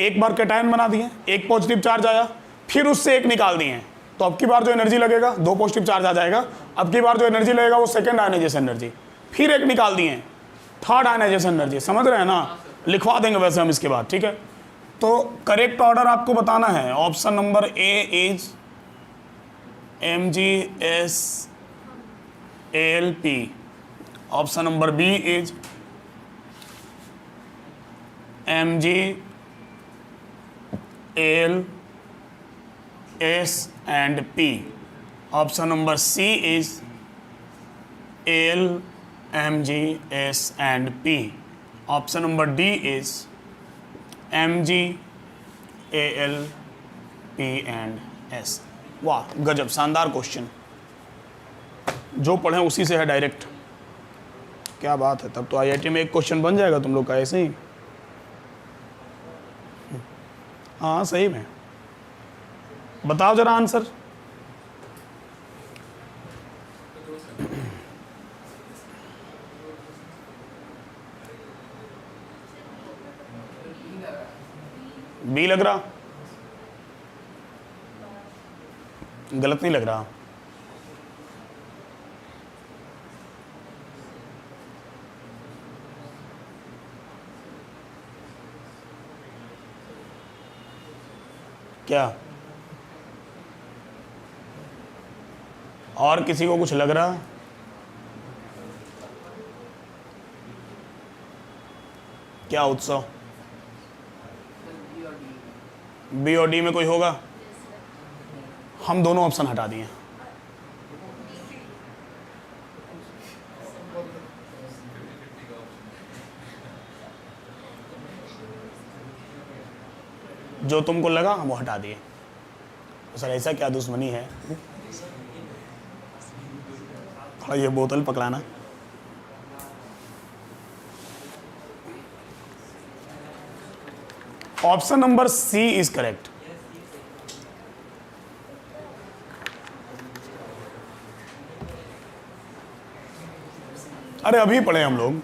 एक बार कैटायन बना दिए, एक पॉजिटिव चार्ज आया, फिर उससे एक निकाल दिए, तो अब की बार जो एनर्जी लगेगा 2 पॉजिटिव चार्ज आ जाएगा। अब की बार जो एनर्जी लगेगा वो सेकंड आयनाइजेशन एनर्जी, फिर एक निकाल दिए, थर्ड आयनाइजेशन एनर्जी। समझ रहे हैं ना? लिखवा देंगे वैसे हम इसके बाद, ठीक है। तो करेक्ट ऑर्डर आपको बताना है। Option number A is MgSAlP, option number B is MgAlS and P, option number C is AlMgS and P, option number D is MgAlP and S। वाह गजब, शानदार क्वेश्चन, जो पढ़े उसी से है डायरेक्ट। क्या बात है, तब तो IIT में एक क्वेश्चन बन जाएगा तुम लोग का ऐसे ही। हाँ सही में, बताओ जरा आंसर। बी लग रहा, गलत नहीं लग रहा। क्या और किसी को कुछ लग रहा? क्या उत्सव, बी और डी में कोई होगा? हम दोनों ऑप्शन हटा दिए। जो तुमको लगा हम वो हटा दिए। सर ऐसा क्या दुश्मनी है? थोड़ा ये बोतल पकड़ाना। Option number C is correct. अरे अभी पढ़े हम लोग।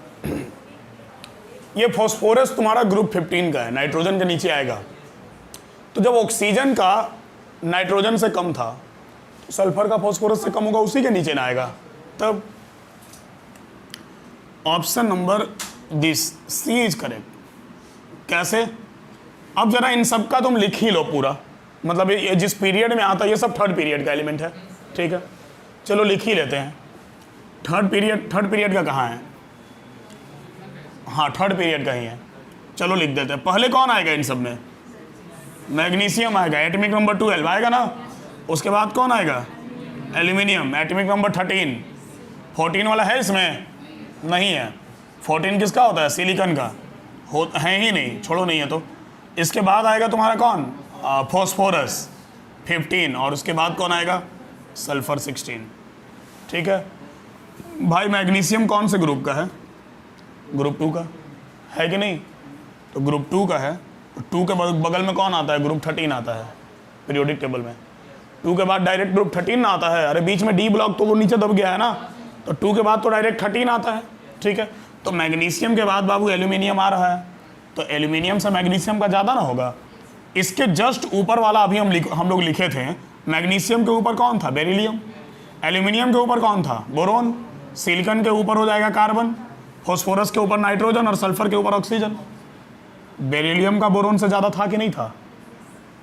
ये फॉस्फोरस तुम्हारा ग्रुप 15 का है, नाइट्रोजन के नीचे आएगा। तो जब ऑक्सीजन का नाइट्रोजन से कम था तो सल्फर का फॉस्फोरस से कम होगा, उसी के नीचे ना आएगा। तब option number this C is correct. कैसे? अब जरा इन सब का तुम लिख ही लो पूरा, मतलब ये जिस पीरियड में आता है ये सब थर्ड पीरियड का एलिमेंट है, ठीक है। चलो लिख ही लेते हैं। थर्ड पीरियड का कहाँ है? हाँ थर्ड पीरियड का ही है। चलो लिख देते हैं। पहले कौन आएगा इन सब में? मैग्नीशियम आएगा, एटॉमिक नंबर 12 आएगा ना। उसके बाद कौन आएगा? Aluminium, atomic number 13। 14 वाला है इसमें? नहीं है। 14 किसका होता है? सिलिकॉन का है ही नहीं, छोड़ो नहीं है तो। इसके बाद आएगा तुम्हारा कौन? फॉस्फोरस 15, और उसके बाद कौन आएगा? सल्फर 16, ठीक है भाई। मैग्नीशियम कौन से ग्रुप का है? ग्रुप 2 का है कि नहीं? तो ग्रुप 2 का है। 2 के बगल में कौन आता है? ग्रुप 13 आता है पीरियोडिक टेबल में। 2 के बाद डायरेक्ट ग्रुप 13 ना आता है। अरे बीच में डी ब्लॉक तो वो नीचे दब गया है ना, तो 2 के बाद तो डायरेक्ट 13 आता है, ठीक है। तो मैग्नीशियम के बाद बाबू एल्यूमिनियम आ रहा है, तो एल्यूमिनियम से मैग्नीशियम का ज़्यादा ना होगा। इसके जस्ट ऊपर वाला अभी हम लोग लिखे थे। मैग्नीशियम के ऊपर कौन था? बेरिलियम। एल्यूमिनियम के ऊपर कौन था? बोरोन। सिलिकॉन के ऊपर हो जाएगा कार्बन। फॉस्फोरस के ऊपर नाइट्रोजन, और सल्फर के ऊपर ऑक्सीजन। बेरिलियम का बोरोन से ज़्यादा था कि नहीं था?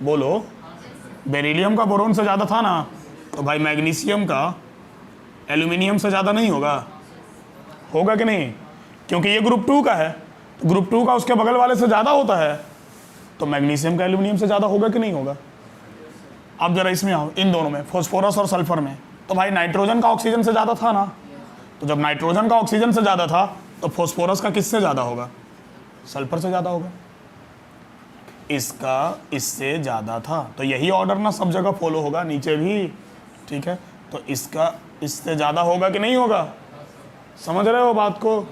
बोलो, बेरिलियम का बोरोन से ज़्यादा था ना। तो भाई मैग्नीशियम का एल्यूमिनियम से ज़्यादा नहीं होगा? होगा कि नहीं? क्योंकि ये ग्रुप 2 का है, तो ग्रुप 2 का उसके बगल वाले से ज़्यादा होता है, तो मैग्नीशियम का एल्यूमिनियम से ज़्यादा होगा कि नहीं होगा? अब जरा इसमें आओ, इन दोनों में, फॉस्फोरस और सल्फर में। तो भाई नाइट्रोजन का ऑक्सीजन से ज़्यादा था ना, तो जब नाइट्रोजन का ऑक्सीजन से ज़्यादा था तो फॉस्फोरस का किससे ज़्यादा होगा? सल्फर से ज़्यादा होगा। इसका इससे ज़्यादा था, तो यही ऑर्डर ना सब जगह फॉलो होगा, नीचे भी, ठीक है। तो इसका इससे ज़्यादा होगा कि नहीं होगा? समझ रहे हो बात को?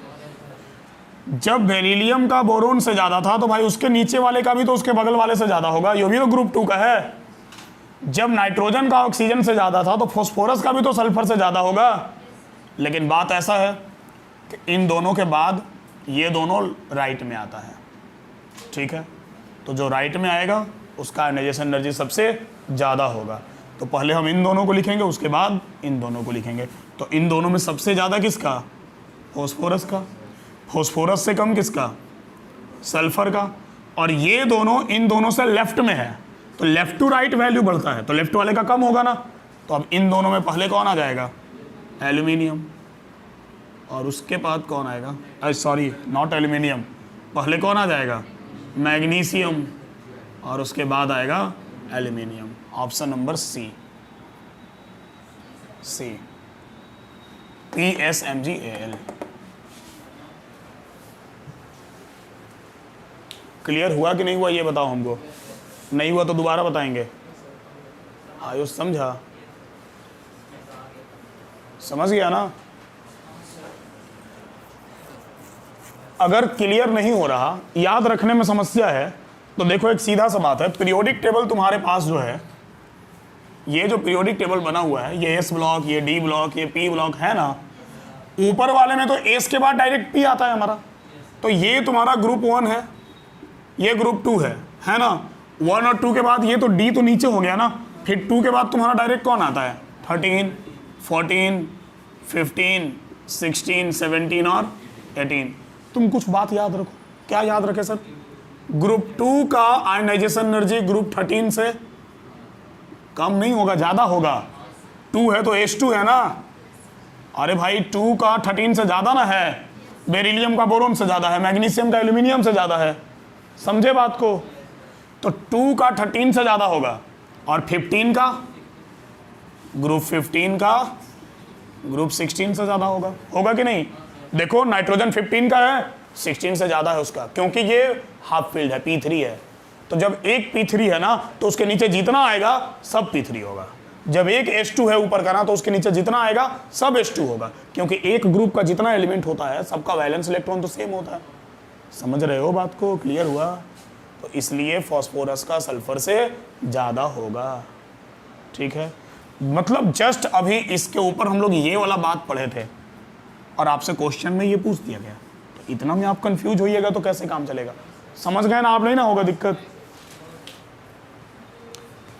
जब बेरिलियम का बोरोन से ज़्यादा था तो भाई उसके नीचे वाले का भी तो उसके बगल वाले से ज़्यादा होगा, ये भी तो ग्रुप 2 का है। जब नाइट्रोजन का ऑक्सीजन से ज़्यादा था तो फॉस्फोरस का भी तो सल्फर से ज़्यादा होगा। लेकिन बात ऐसा है कि इन दोनों के बाद ये दोनों राइट में आता है, ठीक है। तो जो राइट में आएगा उसका आयनाइजेशन एनर्जी सबसे ज़्यादा होगा। तो पहले हम इन दोनों को लिखेंगे, उसके बाद इन दोनों को लिखेंगे। तो इन दोनों में सबसे ज़्यादा किसका? फॉस्फोरस का। फॉस्फोरस से कम किसका? सल्फर का, और ये दोनों इन दोनों से लेफ्ट में है, तो लेफ्ट टू राइट वैल्यू बढ़ता है, तो लेफ्ट वाले का कम होगा ना। तो अब इन दोनों में पहले कौन आ जाएगा? एल्यूमिनियम, और उसके बाद कौन आएगा? सॉरी, नॉट एल्यूमिनियम, पहले कौन आ जाएगा? मैग्नीशियम, और उसके बाद आएगा एल्यूमिनियम। ऑप्शन नंबर सी, सी, PSMgAl। क्लियर हुआ कि नहीं हुआ ये बताओ हमको। नहीं हुआ तो दोबारा बताएंगे। आयुष समझा? समझ गया ना? अगर क्लियर नहीं हो रहा, याद रखने में समस्या है, तो देखो एक सीधा सा बात है, पीरियोडिक टेबल तुम्हारे पास जो है, ये जो पीरियोडिक टेबल बना हुआ है, ये S ब्लॉक, ये D ब्लॉक, ये P ब्लॉक है ना, ऊपर वाले में तो S के बाद डायरेक्ट P आता है हमारा, तो ये तुम्हारा ग्रुप 1 है, ये ग्रुप 2 है ना। 1 और 2 के बाद ये तो D तो नीचे हो गया ना, फिर 2 के बाद तुम्हारा डायरेक्ट कौन आता है? 13, 14, 15, 16, 17 और 18। तुम कुछ बात याद रखो। क्या याद रखे सर? ग्रुप 2 का आयनाइजेशन एनर्जी ग्रुप 13 से कम नहीं होगा, ज़्यादा होगा। 2 है तो H2 है ना। अरे भाई 2 का 13 से ज़्यादा ना है, बेरिलियम का बोरोन से ज़्यादा है, मैग्नीशियम का एल्यूमिनियम से ज़्यादा है। समझे बात को? तो 2 का 13 से ज़्यादा होगा, और 15 का, ग्रुप 15 का ग्रुप 16 से ज़्यादा होगा। होगा कि नहीं? देखो नाइट्रोजन 15 का है, 16 से ज़्यादा है उसका, क्योंकि ये हाफ फील्ड है, P3 है। तो जब एक P3 है ना, तो उसके नीचे जितना आएगा सब P3 होगा। जब एक H2 है ऊपर का ना, तो उसके नीचे जितना आएगा सब H2 होगा, क्योंकि एक ग्रुप का जितना एलिमेंट होता है सबका वैलेंस इलेक्ट्रॉन तो सेम होता है। समझ रहे हो बात को? क्लियर हुआ? तो इसलिए फास्फोरस का सल्फर से ज़्यादा होगा। ठीक है, मतलब जस्ट अभी इसके ऊपर हम लोग ये वाला बात पढ़े थे, और आपसे क्वेश्चन में ये पूछ दिया गया, तो इतना में आप कंफ्यूज होइएगा तो कैसे काम चलेगा? समझ गए ना आप? नहीं ना होगा दिक्कत।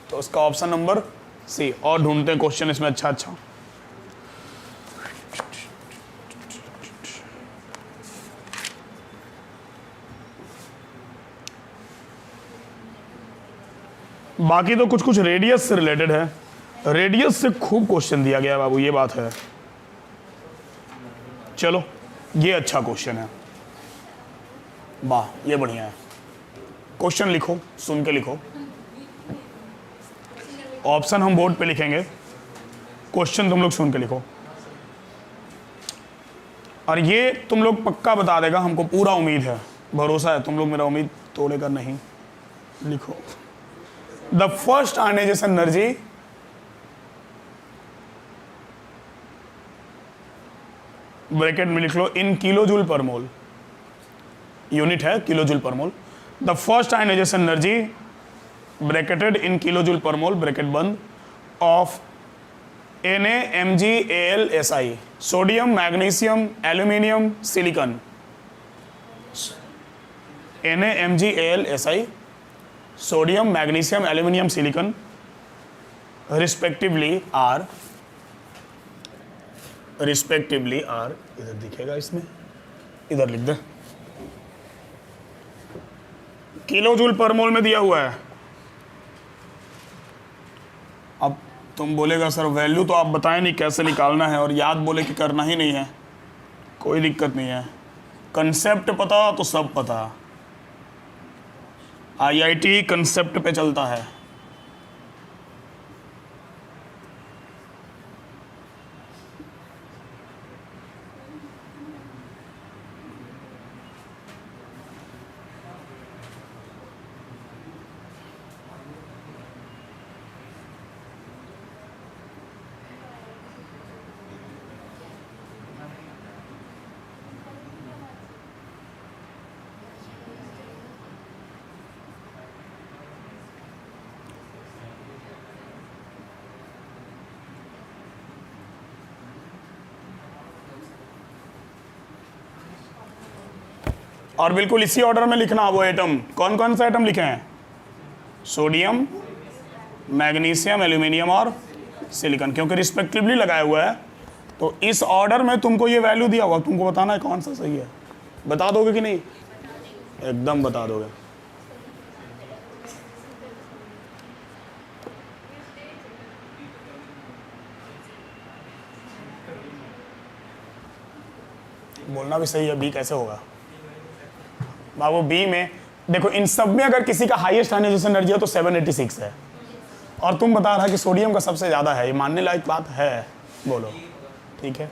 तो उसका ऑप्शन नंबर सी। और ढूंढते हैं क्वेश्चन इसमें अच्छा अच्छा। बाकी तो कुछ कुछ रेडियस से रिलेटेड है, रेडियस से खूब क्वेश्चन दिया गया है बाबू, ये बात है। चलो ये अच्छा क्वेश्चन है, वाह ये बढ़िया है। क्वेश्चन लिखो, सुन के लिखो, ऑप्शन हम बोर्ड पे लिखेंगे, क्वेश्चन तुम लोग सुन के लिखो, और ये तुम लोग पक्का बता देगा, हमको पूरा उम्मीद है, भरोसा है, तुम लोग मेरा उम्मीद तोड़ेगा नहीं। लिखो, the first ionization energy bracket में लिख लो in kilo joule per mole, unit है kilo joule per mole. The first ionization energy bracketed in kilo joule per mole bracket बंद of NaMgAlSi, sodium, magnesium, aluminium, silicon. NaMgAlSi, sodium, magnesium, aluminium, silicon respectively are इधर दिखेगा, इसमें इधर लिख दे, kilo joule per मोल में दिया हुआ है। अब तुम बोलेगा सर वैल्यू तो आप बताएं नहीं कैसे निकालना है, और याद बोले कि करना ही नहीं है, कोई दिक्कत नहीं है, कंसेप्ट पता तो सब पता। IIT कंसेप्ट पे चलता है। और बिल्कुल इसी ऑर्डर में लिखना वो एटम, कौन कौन सा एटम लिखे हैं? सोडियम, मैग्नीशियम, एल्यूमिनियम और सिलिकॉन, क्योंकि रिस्पेक्टिवली लगाया हुआ है, तो इस ऑर्डर में तुमको ये वैल्यू दिया हुआ, तुमको बताना है कौन सा सही है। बता दोगे कि नहीं? एकदम बता दोगे। बोलना भी सही है, बी कैसे होगा बाबू? बी में देखो, इन सब में अगर किसी का हाईएस्ट आयनाइजेशन एनर्जी है तो 786 है, और तुम बता रहा कि सोडियम का सबसे ज्यादा है, ये मानने लायक बात है? बोलो ठीक है,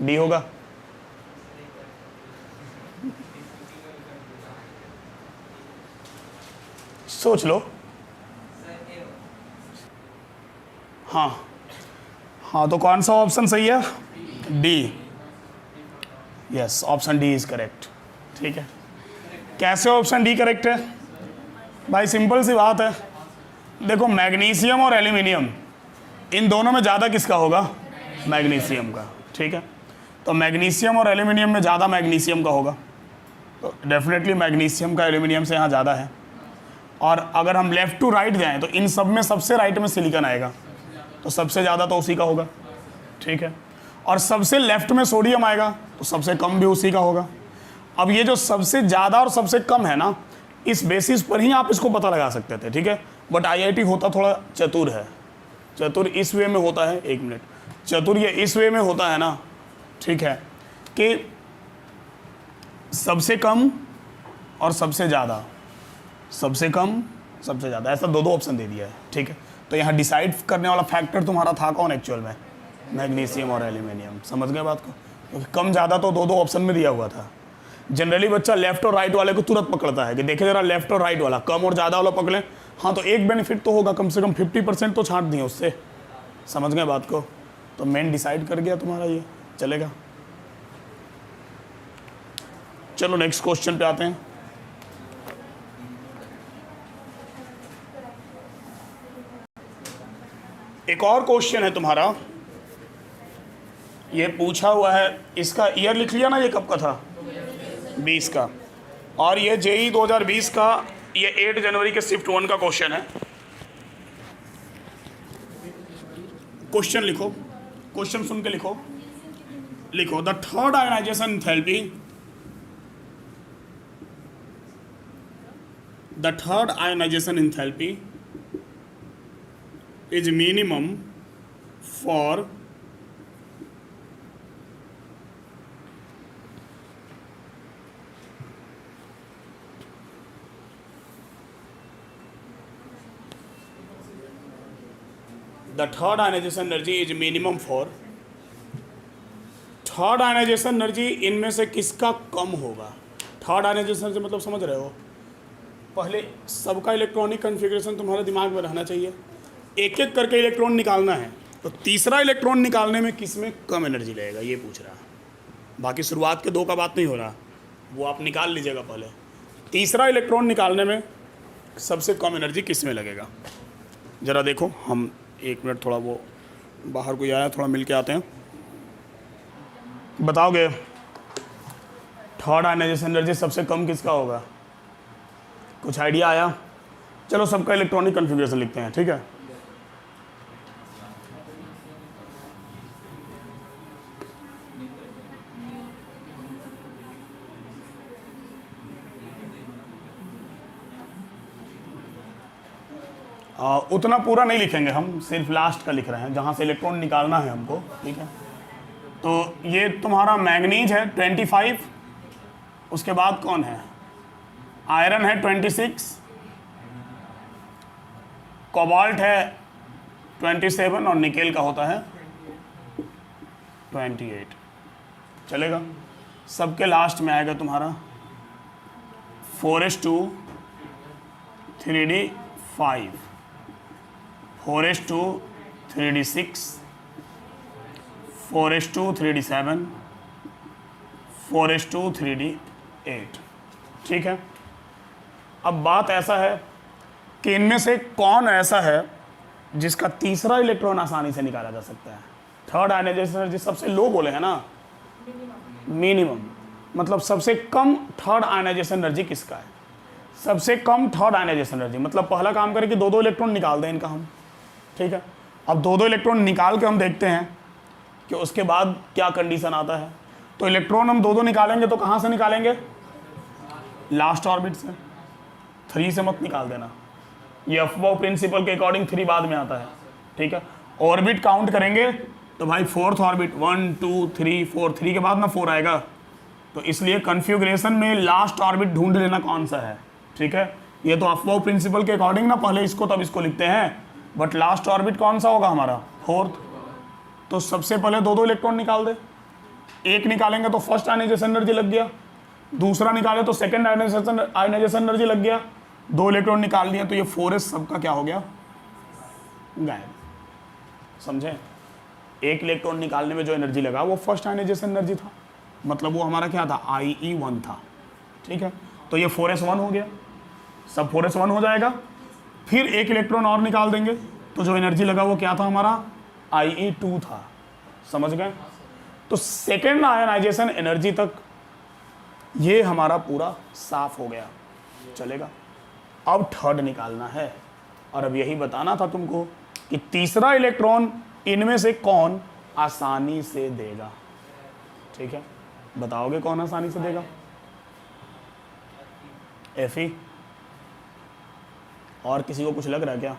डी होगा। सोच लो। हाँ हाँ, तो कौन सा ऑप्शन सही है? D. Yes, option D is correct. ठीक है, कैसे ऑप्शन डी करेक्ट है भाई? सिंपल सी बात है, देखो मैग्नीशियम और एल्यूमिनियम, इन दोनों में ज़्यादा किसका होगा? मैग्नीशियम का। ठीक है, तो मैग्नीशियम और एल्यूमिनियम में ज़्यादा मैग्नीशियम का होगा, तो डेफिनेटली मैग्नीशियम का एल्यूमिनियम से यहाँ ज़्यादा है। और अगर हम लेफ़्ट टू राइट जाएँ तो इन सब में सबसे राइट में सिलिकॉन आएगा, तो सबसे ज़्यादा तो उसी का होगा। ठीक है, और सबसे लेफ्ट में सोडियम आएगा तो सबसे कम भी उसी का होगा। अब ये जो सबसे ज़्यादा और सबसे कम है ना, इस बेसिस पर ही आप इसको पता लगा सकते थे। ठीक है, बट आईआईटी होता थोड़ा चतुर है। चतुर इस वे में होता है, एक मिनट, चतुर ये इस वे में होता है ना, ठीक है, कि सबसे कम और सबसे ज़्यादा, सबसे कम सबसे ज़्यादा, ऐसा दो ऑप्शन दे दिया है। ठीक है, तो यहाँ डिसाइड करने वाला फैक्टर तुम्हारा था कौन एक्चुअल में? मैग्नीशियम और एल्यूमिनियम। समझ गए बात को? क्योंकि कम ज़्यादा तो दो ऑप्शन में दिया हुआ था। जनरली बच्चा लेफ्ट और राइट वाले को तुरंत पकड़ता है कि देखे जरा लेफ्ट और राइट वाला, कम और ज़्यादा वाला पकड़े, हाँ तो एक बेनिफिट तो होगा, कम से कम 50% तो छांट दिए उससे। समझ गए बात को? तो मेन डिसाइड कर गया तुम्हारा, ये चलेगा। चलो नेक्स्ट क्वेश्चन पे आते हैं। एक और क्वेश्चन है तुम्हारा, ये पूछा हुआ है, इसका ईयर लिख लिया ना, ये कब का था? 20 का, और ये जेई 2020 का, ये 8 जनवरी के शिफ्ट 1 का क्वेश्चन है। क्वेश्चन लिखो, क्वेश्चन सुन के लिखो। लिखो, the third ionization enthalpy, the third ionization enthalpy is minimum for the third ionization energy is minimum for, third ionization energy इनमें से किसका कम होगा? थर्ड आयनाइजेशन एनर्जी मतलब समझ रहे हो? पहले सबका इलेक्ट्रॉनिक कॉन्फ़िगरेशन तुम्हारे दिमाग में रहना चाहिए, एक एक करके इलेक्ट्रॉन निकालना है, तो तीसरा इलेक्ट्रॉन निकालने में किस में कम एनर्जी लगेगा ये पूछ रहा है। बाकी शुरुआत के दो का बात नहीं हो रहा, वो आप निकाल लीजिएगा पहले। तीसरा इलेक्ट्रॉन निकालने में सबसे कम एनर्जी किस में लगेगा? ज़रा देखो, हम एक मिनट, थोड़ा वो बाहर कोई आया, थोड़ा मिल के आते हैं। बताओगे थर्ड आयनाइजेशन एनर्जी सबसे कम किसका होगा? कुछ आइडिया आया? चलो सबका इलेक्ट्रॉनिक कॉन्फ़िगरेशन लिखते हैं। ठीक है, उतना पूरा नहीं लिखेंगे हम, सिर्फ लास्ट का लिख रहे हैं जहाँ से इलेक्ट्रॉन निकालना है हमको। ठीक है, तो ये तुम्हारा मैग्नीज है 25, उसके बाद कौन है? आयरन है 26, कोबाल्ट है 27, और निकेल का होता है 28। चलेगा? सबके लास्ट में आएगा तुम्हारा 4s2 3d5, 4s2 3d6, 4s2 3d7, 4s2 3d8। ठीक है, अब बात ऐसा है कि इनमें से कौन ऐसा है जिसका तीसरा इलेक्ट्रॉन आसानी से निकाला जा सकता है? थर्ड आयनाइजेशन एनर्जी सबसे लो बोले हैं ना, मिनिमम, मतलब सबसे कम थर्ड आयनाइजेशन एनर्जी किसका है? सबसे कम थर्ड आयनाइजेशन एनर्जी मतलब पहला काम करें कि दो इलेक्ट्रॉन निकाल दें इनका हम। ठीक है, अब दो इलेक्ट्रॉन निकाल के हम देखते हैं कि उसके बाद क्या कंडीशन आता है। तो इलेक्ट्रॉन हम दो निकालेंगे तो कहाँ से निकालेंगे? लास्ट ऑर्बिट से, 3 से मत निकाल देना, ये अफबाउ प्रिंसिपल के अकॉर्डिंग 3 बाद में आता है, ठीक है। ऑर्बिट काउंट करेंगे तो भाई 4th ऑर्बिट 1 2 3 4, 3 के बाद ना 4 आएगा, तो इसलिए कन्फिग्रेशन में लास्ट ऑर्बिट ढूंढ लेना कौन सा है, ठीक है। ये तो अफबाउ प्रिंसिपल के अकॉर्डिंग ना पहले इसको तब इसको लिखते हैं, बट लास्ट ऑर्बिट कौन सा होगा हमारा 4th, तो सबसे पहले 2 इलेक्ट्रॉन निकाल दे, एक निकालेंगे तो फर्स्ट आयनाइजेशन एनर्जी लग गया, दूसरा निकाले तो सेकंड आयनाइजेशन एनर्जी लग गया, 2 इलेक्ट्रॉन निकाल दिया तो ये 4s सबका क्या हो गया, गायब। समझे, एक इलेक्ट्रॉन निकालने में जो एनर्जी लगा वो फर्स्ट आयनाइजेशन एनर्जी था, मतलब वो हमारा क्या था IE1 था, ठीक है। तो ये 4s1 हो गया, सब 4s1 हो जाएगा, फिर एक इलेक्ट्रॉन और निकाल देंगे तो जो एनर्जी लगा वो क्या था हमारा IE2 था, समझ गए। तो सेकेंड आयनाइजेशन एनर्जी तक ये हमारा पूरा साफ हो गया, चलेगा। अब थर्ड निकालना है, और अब यही बताना था तुमको कि तीसरा इलेक्ट्रॉन इनमें से कौन आसानी से देगा, ठीक है। बताओगे कौन आसानी से देगा, Fe, और किसी को कुछ लग रहा है क्या?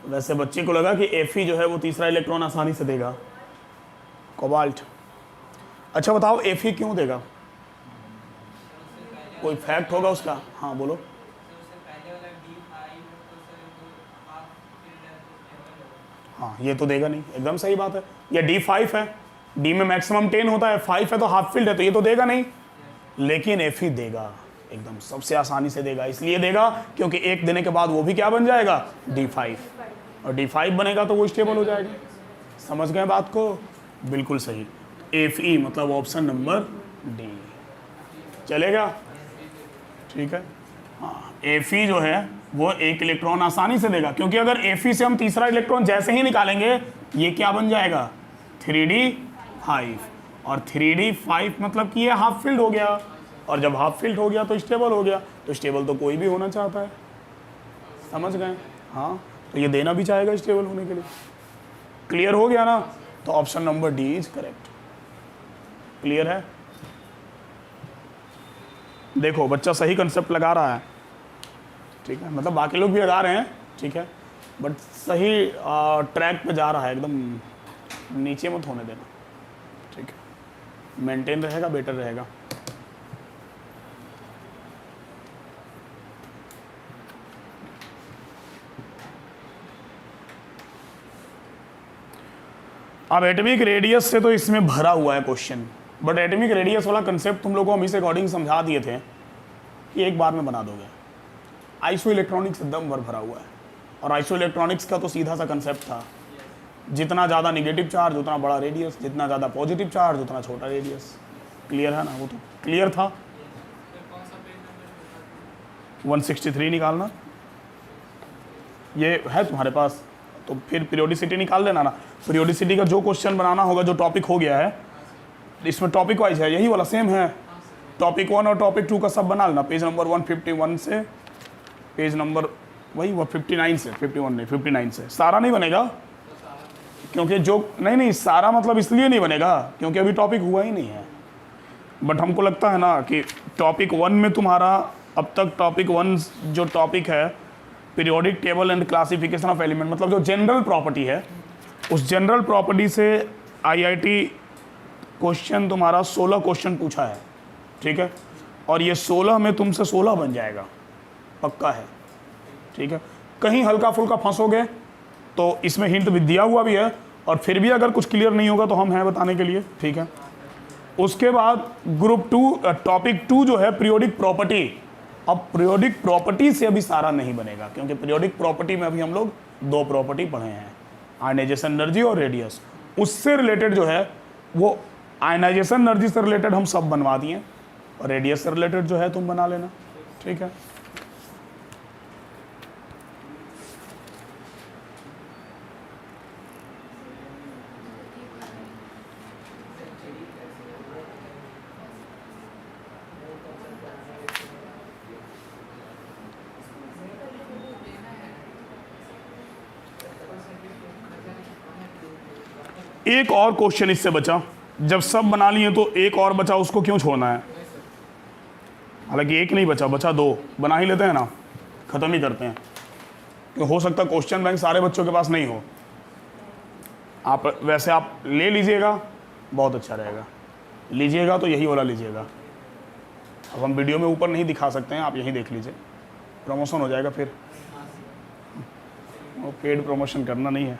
वैसे बच्चे को लगा कि Fe जो है वो तीसरा इलेक्ट्रॉन आसानी से देगा, कोबाल्ट। अच्छा बताओ Fe क्यों देगा, कोई फैक्ट होगा उसका? हाँ बोलो। हाँ ये तो देगा नहीं, एकदम सही बात है, ये D5 है, D में मैक्सिमम 10 होता है, 5 है तो हाफ फील्ड है, तो ये तो देगा नहीं, लेकिन Fe देगा, एकदम सबसे आसानी से देगा। इसलिए देगा क्योंकि एक देने के बाद वो भी क्या बन जाएगा D5, और D5 बनेगा तो वो स्टेबल हो जाएगा। समझ गए बात को, बिल्कुल सही, Fe मतलब ऑप्शन नंबर D चलेगा, ठीक है। हाँ Fe जो है वो एक इलेक्ट्रॉन आसानी से देगा, क्योंकि अगर Fe से हम तीसरा इलेक्ट्रॉन जैसे ही निकालेंगे ये क्या बन जाएगा 3D5, और 3D5 मतलब कि ये हाफ फील्ड हो गया, और जब हाफ फील्ड हो गया तो स्टेबल हो गया, तो स्टेबल तो कोई भी होना चाहता है, समझ गए। हाँ तो ये देना भी चाहेगा स्टेबल होने के लिए, क्लियर हो गया ना, तो option number D is correct. Clear है, देखो बच्चा सही कंसेप्ट लगा रहा है, ठीक है, मतलब बाकी लोग भी लगा रहे हैं, ठीक है, बट सही ट्रैक पे जा रहा है, एकदम नीचे मत होने देना, ठीक है, मेंटेन रहेगा बेटर रहेगा। अब एटॉमिक रेडियस से तो इसमें भरा हुआ है क्वेश्चन, बट एटॉमिक रेडियस वाला कंसेप्ट तुम लोगों को हम इस अकॉर्डिंग समझा दिए थे कि एक बार में बना दोगे। आइसो इलेक्ट्रॉनिक्स एकदम भरा हुआ है, और आइसो इलेक्ट्रॉनिक्स का तो सीधा सा कंसेप्ट था, जितना ज़्यादा निगेटिव चार्ज उतना बड़ा रेडियस, जितना ज़्यादा पॉजिटिव चार्ज उतना छोटा रेडियस। क्लियर है ना, वो तो क्लियर था। 163 निकालना, ये है तुम्हारे पास, तो फिर पीरियोडिसिटी निकाल लेना ना। पीरियोडिसिटी का जो क्वेश्चन बनाना होगा, जो टॉपिक हो गया है, इसमें टॉपिक वाइज है, यही वाला सेम है, टॉपिक 1 और टॉपिक 2 का सब बना लेना, पेज नंबर 151 से पेज नंबर वही वो 59 से, 51 नहीं 59 से। सारा नहीं बनेगा क्योंकि जो नहीं सारा मतलब इसलिए नहीं बनेगा क्योंकि अभी टॉपिक हुआ ही नहीं है, बट हमको लगता है ना कि टॉपिक 1 में तुम्हारा अब तक टॉपिक 1 जो टॉपिक है periodic table and classification of element, मतलब जो जनरल प्रॉपर्टी है, उस जनरल प्रॉपर्टी से IIT क्वेश्चन तुम्हारा 16 क्वेश्चन पूछा है, ठीक है, और ये 16 में तुमसे 16 बन जाएगा, पक्का है, ठीक है। कहीं हल्का फुल्का फंसोगे तो इसमें हिंट भी दिया हुआ भी है, और फिर भी अगर कुछ क्लियर नहीं होगा तो हम हैं बताने के लिए, ठीक है। उसके बाद ग्रुप 2 टॉपिक 2 जो है पीरियोडिक प्रॉपर्टी। अब पीरियोडिक प्रॉपर्टी से अभी सारा नहीं बनेगा, क्योंकि पीरियोडिक प्रॉपर्टी में अभी हम लोग 2 प्रॉपर्टी पढ़े हैं, आयनाइजेशन एनर्जी और रेडियस। उससे रिलेटेड जो है वो आयनाइजेशन एनर्जी से रिलेटेड हम सब बनवा दिए, और रेडियस से रिलेटेड जो है तुम बना लेना, ठीक है। एक और क्वेश्चन इससे बचा, जब सब बना लिए तो एक और बचा, उसको क्यों छोड़ना है? हालांकि एक नहीं बचा, बचा 2, बना ही लेते हैं ना, ख़त्म ही करते हैं। तो हो सकता है क्वेश्चन बैंक सारे बच्चों के पास नहीं हो, आप वैसे आप ले लीजिएगा, बहुत अच्छा रहेगा। लीजिएगा तो यही वाला लीजिएगा। अब हम वीडियो में ऊपर नहीं दिखा सकते हैं, आप यहीं देख लीजिए, प्रमोशन हो जाएगा। फिर वो पेड प्रमोशन करना नहीं है।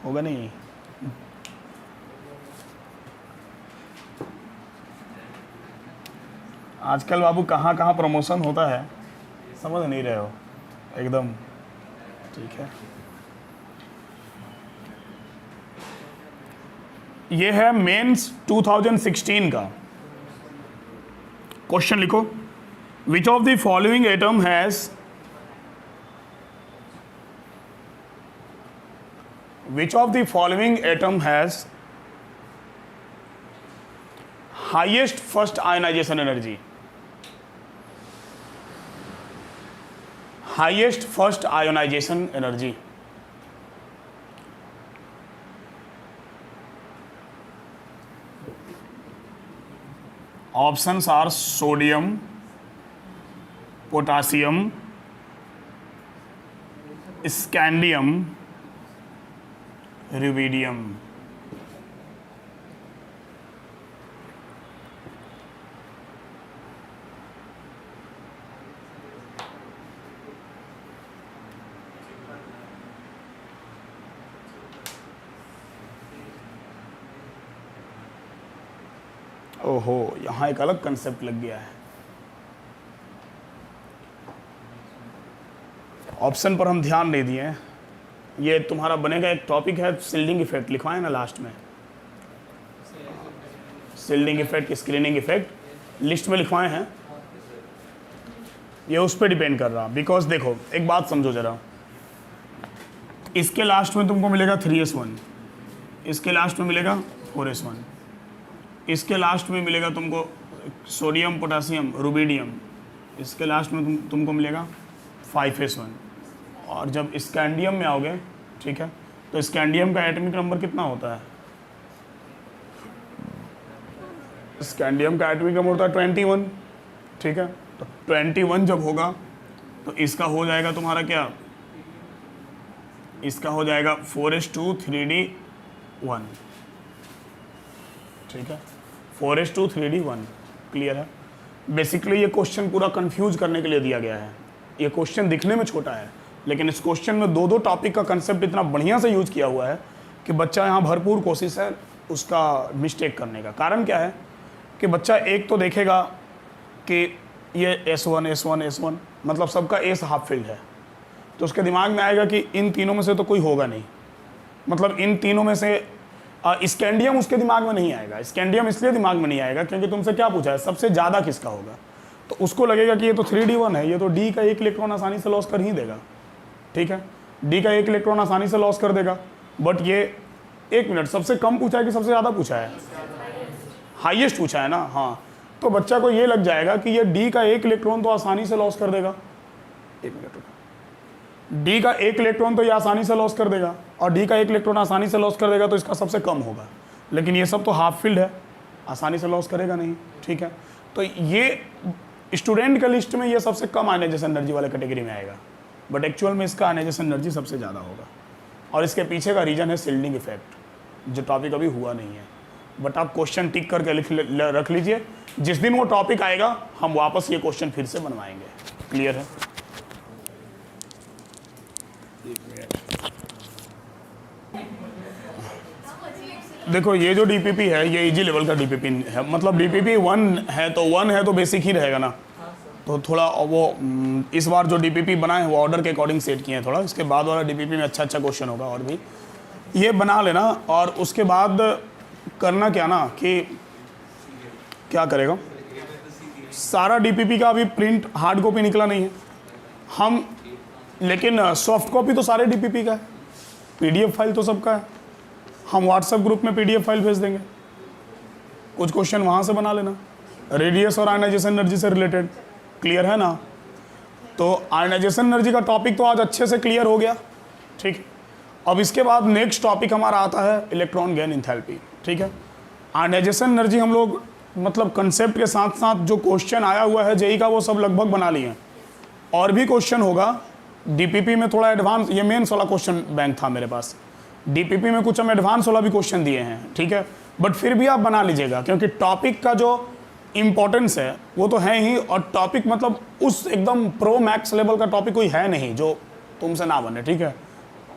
होगा नहीं। आजकल बाबू कहाँ कहाँ प्रमोशन होता है समझ नहीं रहे हो एकदम। ठीक है, ये है मेंस 2016 का क्वेश्चन। लिखो, which of the following atom has highest first ionization energy? Highest first ionization energy. Options are sodium, potassium, scandium, rubidium. ओहो, यहाँ एक अलग कंसेप्ट लग गया है। ऑप्शन पर हम ध्यान नहीं दिए हैं। ये तुम्हारा बनेगा एक टॉपिक है सिल्डिंग इफेक्ट, लिखवाए ना लास्ट में। Shielding effect, screening effect list में लिखवाए हैं। ये उस पर डिपेंड कर रहा, बिकॉज देखो एक बात समझो जरा, इसके लास्ट में तुमको मिलेगा 3s1, इसके लास्ट में मिलेगा 4s1, इसके लास्ट में मिलेगा तुमको सोडियम, पोटासियम, रुबिडियम, इसके लास्ट में तुमको मिलेगा 5s1। और जब स्कैंडियम में आओगे, ठीक है, तो स्कैंडियम का एटॉमिक नंबर कितना होता है? स्कैंडियम का एटॉमिक नंबर होता है 21, ठीक है। तो 21 जब होगा तो इसका हो जाएगा तुम्हारा क्या, इसका हो जाएगा 4s2 3d1, ठीक है, 4s2 3d1। क्लियर है? बेसिकली ये क्वेश्चन पूरा कंफ्यूज करने के लिए दिया गया है। ये क्वेश्चन दिखने में छोटा है, लेकिन इस क्वेश्चन में दो टॉपिक का कंसेप्ट इतना बढ़िया से यूज किया हुआ है कि बच्चा यहाँ भरपूर कोशिश है उसका मिस्टेक करने का। कारण क्या है कि बच्चा एक तो देखेगा कि ये S1 मतलब सबका एस हाफ फील्ड है, तो उसके दिमाग में आएगा कि इन तीनों में से तो कोई होगा नहीं, मतलब इन तीनों में से स्कैंडियम उसके दिमाग में नहीं आएगा। स्कैंडियम इसलिए दिमाग में नहीं आएगा क्योंकि तुमसे क्या पूछा है, सबसे ज़्यादा किसका होगा, तो उसको लगेगा कि ये तो 3d1 है, ये तो D का 1 इलेक्ट्रॉन आसानी से लॉस कर ही देगा, ठीक है, D का 1 इलेक्ट्रॉन आसानी से लॉस कर देगा। बट ये 1 मिनट, सबसे कम पूछा है कि सबसे ज़्यादा पूछा है? हाईएस्ट पूछा है ना, हाँ। तो बच्चा को ये लग जाएगा कि ये D का 1 इलेक्ट्रॉन तो आसानी से लॉस कर देगा। 1 मिनट, D का 1 इलेक्ट्रॉन तो ये आसानी से लॉस कर देगा, और D का 1 इलेक्ट्रॉन आसानी से लॉस कर देगा तो इसका सबसे कम होगा। लेकिन ये सब तो हाफ फील्ड है, आसानी से लॉस करेगा नहीं, ठीक है। तो ये स्टूडेंट का लिस्ट में ये सबसे कम आयनाइजेशन एनर्जी वाले कैटेगरी में आएगा, बट एक्चुअल में इसका आयनाइजेशन एनर्जी सबसे ज़्यादा होगा। और इसके पीछे का रीजन है सिल्डिंग इफेक्ट, जो टॉपिक अभी हुआ नहीं है। बट आप क्वेश्चन टिक करके रख लीजिए, जिस दिन वो टॉपिक आएगा हम वापस ये क्वेश्चन फिर से बनवाएंगे। क्लियर है? देखो ये जो डीपीपी है ये इजी लेवल का डीपीपी है, मतलब डीपीपी 1 है तो 1 है तो बेसिक ही रहेगा ना। तो थोड़ा वो इस बार जो डीपीपी बना है वो ऑर्डर के अकॉर्डिंग सेट किए हैं थोड़ा, इसके बाद वाला डीपीपी में अच्छा क्वेश्चन होगा। और भी ये बना लेना, और उसके बाद करना क्या ना कि क्या करेगा, सारा डीपीपी का अभी प्रिंट हार्ड कॉपी निकला नहीं है हम, लेकिन सॉफ्ट कॉपी तो सारे डीपीपी का है, पीडीएफ फाइल तो सबका है। हम व्हाट्सएप ग्रुप में पीडीएफ फाइल भेज देंगे, कुछ क्वेश्चन वहाँ से बना लेना, रेडियस और आयनाइजेशन एनर्जी से रिलेटेड। क्लियर है ना? तो आयनाइजेशन एनर्जी का टॉपिक तो आज अच्छे से क्लियर हो गया, ठीक। अब इसके बाद नेक्स्ट टॉपिक हमारा आता है इलेक्ट्रॉन गेन इंथैल्पी, ठीक है। आयनाइजेशन एनर्जी हम लोग मतलब कंसेप्ट के साथ साथ जो क्वेश्चन आया हुआ है जेई का वो सब लगभग बना लिए हैं। और भी क्वेश्चन होगा डीपीपी में, थोड़ा एडवांस, ये मेंस वाला क्वेश्चन बैंक था मेरे पास। डीपीपी में कुछ हम एडवांस वाला भी क्वेश्चन दिए हैं, ठीक है, बट फिर भी आप बना लीजिएगा क्योंकि टॉपिक का जो इम्पोर्टेंस है वो तो है ही, और टॉपिक मतलब उस एकदम प्रो मैक्स लेवल का टॉपिक कोई है नहीं जो तुमसे ना बने, ठीक है।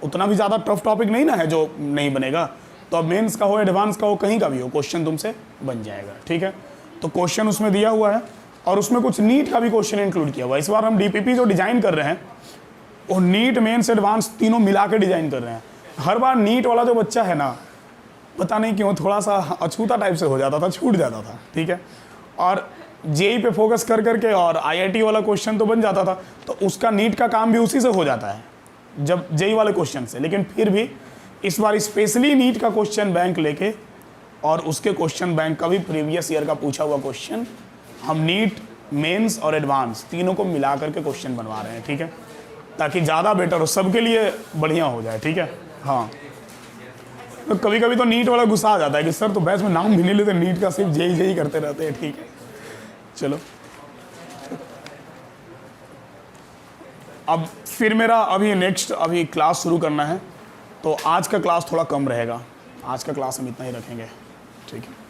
उतना भी ज़्यादा टफ टॉपिक नहीं ना है जो नहीं बनेगा। तो अब मेंस का हो, एडवांस का हो, कहीं का भी हो, क्वेश्चन तुमसे बन जाएगा, ठीक है। तो क्वेश्चन उसमें दिया हुआ है और उसमें कुछ नीट का भी क्वेश्चन इंक्लूड किया हुआ है। इस बार हम डीपीपी जो डिज़ाइन कर रहे हैं वो नीट, मेंस, एडवांस तीनों मिला के डिज़ाइन कर रहे हैं। हर बार नीट वाला जो बच्चा है ना, पता नहीं क्यों थोड़ा सा अछूता टाइप से हो जाता था, छूट जाता था, ठीक है। और जेई पे फोकस कर करके और आईआईटी वाला क्वेश्चन तो बन जाता था, तो उसका नीट का काम भी उसी से हो जाता है जब जेई वाले क्वेश्चन से। लेकिन फिर भी इस बार स्पेशली नीट का क्वेश्चन बैंक लेके और उसके क्वेश्चन बैंक का भी प्रीवियस ईयर का पूछा हुआ क्वेश्चन हम नीट, मेंस और एडवांस तीनों को मिला करके क्वेश्चन बनवा रहे हैं, ठीक है, ताकि ज़्यादा बेटर हो, सबके लिए बढ़िया हो जाए, ठीक है। हाँ, तो कभी कभी तो नीट वाला गुस्सा आ जाता है कि सर तो बैच में नाम भी नहीं लेते, नीट का सिर्फ जेई जेई करते रहते हैं, ठीक है। चलो अब फिर मेरा अभी क्लास शुरू करना है, तो आज का क्लास थोड़ा कम रहेगा, आज का क्लास हम इतना ही रखेंगे, ठीक है।